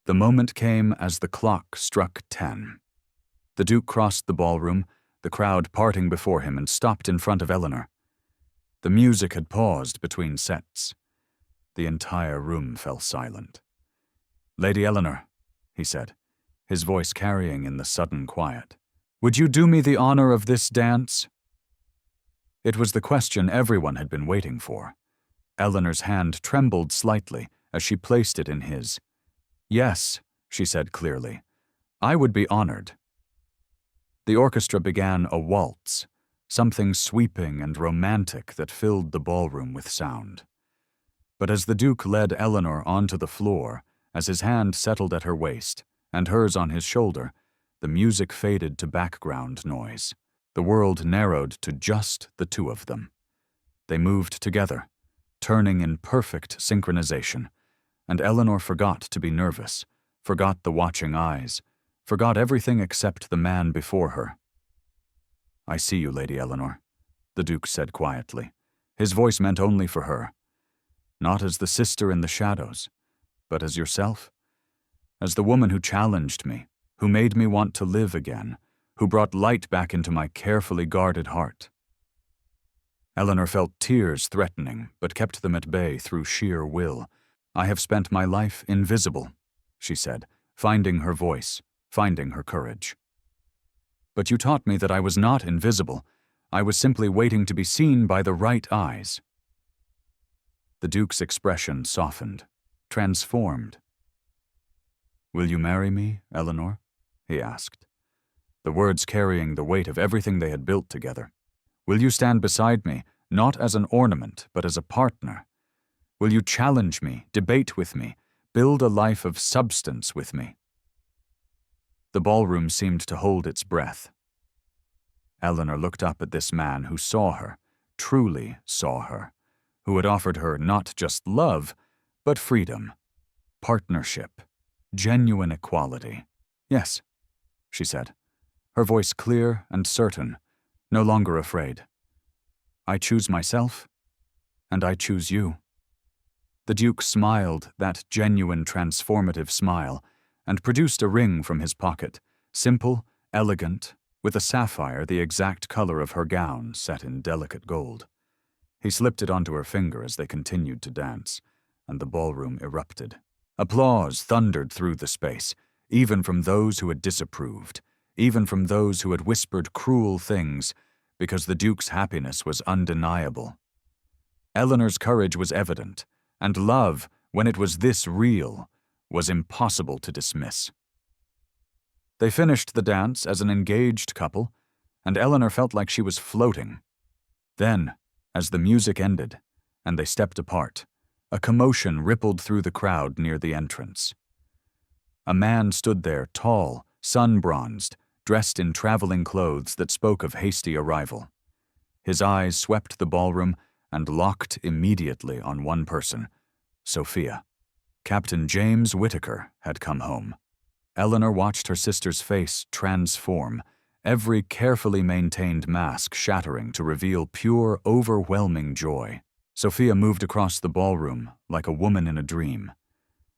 The moment came as the clock struck 10. The Duke crossed the ballroom, the crowd parting before him, and stopped in front of Eleanor. The music had paused between sets. The entire room fell silent. Lady Eleanor, he said, his voice carrying in the sudden quiet, would you do me the honor of this dance? It was the question everyone had been waiting for. Eleanor's hand trembled slightly as she placed it in his. Yes, she said clearly, I would be honored. The orchestra began a waltz, something sweeping and romantic that filled the ballroom with sound. But as the Duke led Eleanor onto the floor, as his hand settled at her waist and hers on his shoulder, the music faded to background noise. The world narrowed to just the two of them. They moved together, turning in perfect synchronization, and Eleanor forgot to be nervous, forgot the watching eyes, forgot everything except the man before her. I see you, Lady Eleanor, the Duke said quietly. His voice meant only for her. Not as the sister in the shadows, but as yourself, as the woman who challenged me, who made me want to live again, who brought light back into my carefully guarded heart. Eleanor felt tears threatening, but kept them at bay through sheer will. "I have spent my life invisible," she said, finding her voice, finding her courage. "But you taught me that I was not invisible. I was simply waiting to be seen by the right eyes." The Duke's expression softened, transformed. "Will you marry me, Eleanor?" he asked, the words carrying the weight of everything they had built together. "Will you stand beside me, not as an ornament, but as a partner? Will you challenge me, debate with me, build a life of substance with me?" The ballroom seemed to hold its breath. Eleanor looked up at this man who saw her, truly saw her, who had offered her not just love, but freedom, partnership, genuine equality. "Yes," she said, her voice clear and certain, no longer afraid. "I choose myself, and I choose you." The Duke smiled that genuine transformative smile and produced a ring from his pocket, simple, elegant, with a sapphire the exact color of her gown set in delicate gold. He slipped it onto her finger as they continued to dance, and the ballroom erupted. Applause thundered through the space, even from those who had disapproved, even from those who had whispered cruel things, because the Duke's happiness was undeniable. Eleanor's courage was evident, and love, when it was this real, was impossible to dismiss. They finished the dance as an engaged couple, and Eleanor felt like she was floating. Then, as the music ended, and they stepped apart, a commotion rippled through the crowd near the entrance. A man stood there, tall, sun-bronzed, dressed in traveling clothes that spoke of hasty arrival. His eyes swept the ballroom and locked immediately on one person, Sophia. Captain James Whittaker had come home. Eleanor watched her sister's face transform, every carefully maintained mask shattering to reveal pure, overwhelming joy. Sophia moved across the ballroom like a woman in a dream,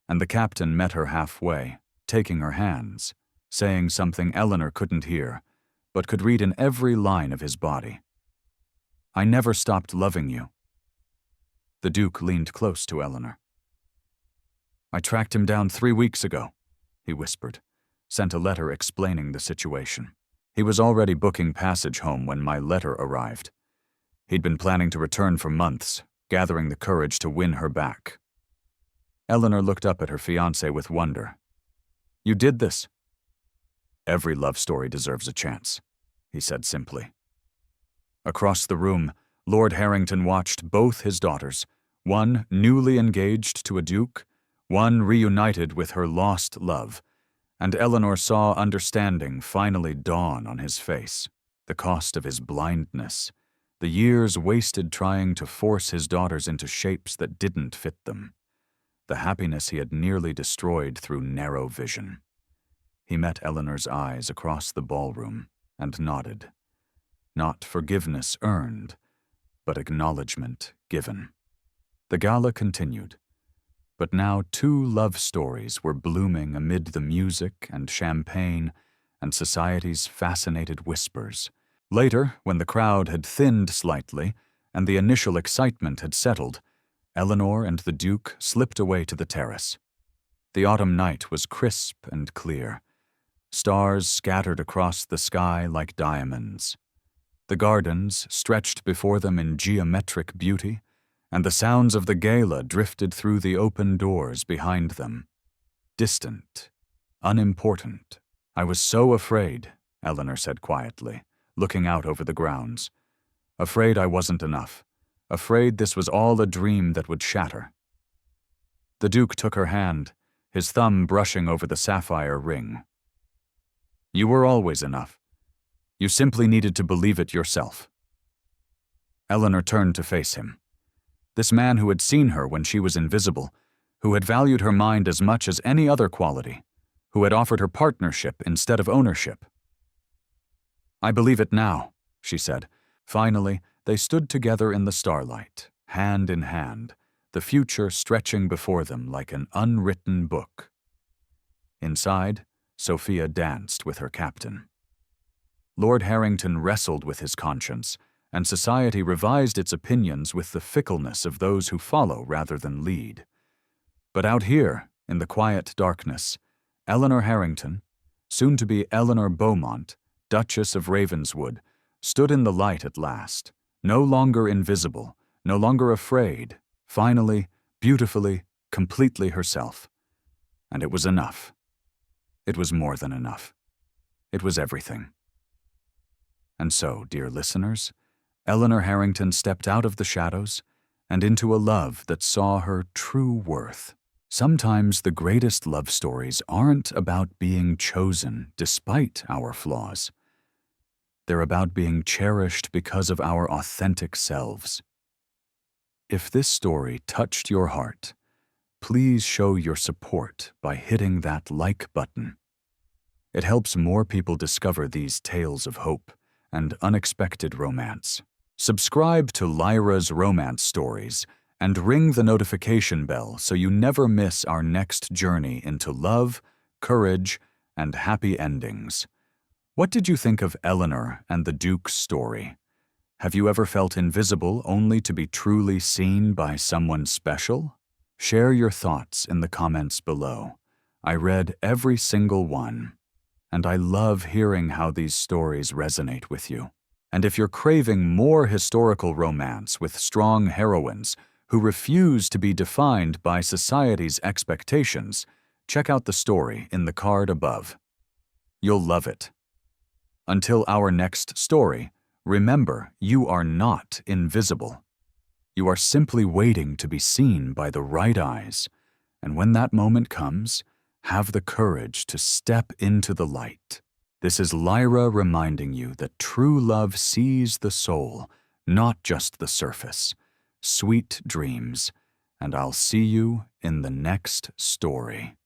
and the captain met her halfway, taking her hands, saying something Eleanor couldn't hear, but could read in every line of his body. "I never stopped loving you." The Duke leaned close to Eleanor. "I tracked him down 3 weeks ago," he whispered, sent a letter explaining the situation. "He was already booking passage home when my letter arrived. He'd been planning to return for months, gathering the courage to win her back." Eleanor looked up at her fiancé with wonder. "You did this?" "Every love story deserves a chance," he said simply. Across the room, Lord Harrington watched both his daughters, one newly engaged to a duke, one reunited with her lost love, and Eleanor saw understanding finally dawn on his face, the cost of his blindness, the years wasted trying to force his daughters into shapes that didn't fit them, the happiness he had nearly destroyed through narrow vision. He met Eleanor's eyes across the ballroom and nodded. Not forgiveness earned, but acknowledgement given. The gala continued, but now 2 love stories were blooming amid the music and champagne and society's fascinated whispers. Later, when the crowd had thinned slightly and the initial excitement had settled, Eleanor and the Duke slipped away to the terrace. The autumn night was crisp and clear. Stars scattered across the sky like diamonds. The gardens stretched before them in geometric beauty, and the sounds of the gala drifted through the open doors behind them. Distant, unimportant. "I was so afraid," Eleanor said quietly, looking out over the grounds. "Afraid I wasn't enough. Afraid this was all a dream that would shatter." The Duke took her hand, his thumb brushing over the sapphire ring. "You were always enough. You simply needed to believe it yourself." Eleanor turned to face him. This man who had seen her when she was invisible, who had valued her mind as much as any other quality, who had offered her partnership instead of ownership. "I believe it now," she said. Finally, they stood together in the starlight, hand in hand, the future stretching before them like an unwritten book. Inside, Sophia danced with her captain. Lord Harrington wrestled with his conscience, and society revised its opinions with the fickleness of those who follow rather than lead. But out here, in the quiet darkness, Eleanor Harrington, soon to be Eleanor Beaumont, Duchess of Ravenswood, stood in the light at last, no longer invisible, no longer afraid, finally, beautifully, completely herself. And it was enough. It was more than enough. It was everything. And so, dear listeners, Eleanor Harrington stepped out of the shadows and into a love that saw her true worth. Sometimes the greatest love stories aren't about being chosen despite our flaws. They're about being cherished because of our authentic selves. If this story touched your heart, please show your support by hitting that like button. It helps more people discover these tales of hope and unexpected romance. Subscribe to Lyra's Romance Stories and ring the notification bell so you never miss our next journey into love, courage, and happy endings. What did you think of Eleanor and the Duke's story? Have you ever felt invisible only to be truly seen by someone special? Share your thoughts in the comments below. I read every single one, and I love hearing how these stories resonate with you. And if you're craving more historical romance with strong heroines who refuse to be defined by society's expectations, check out the story in the card above. You'll love it. Until our next story, remember, you are not invisible. You are simply waiting to be seen by the right eyes, and when that moment comes, have the courage to step into the light. This is Lyra reminding you that true love sees the soul, not just the surface. Sweet dreams, and I'll see you in the next story.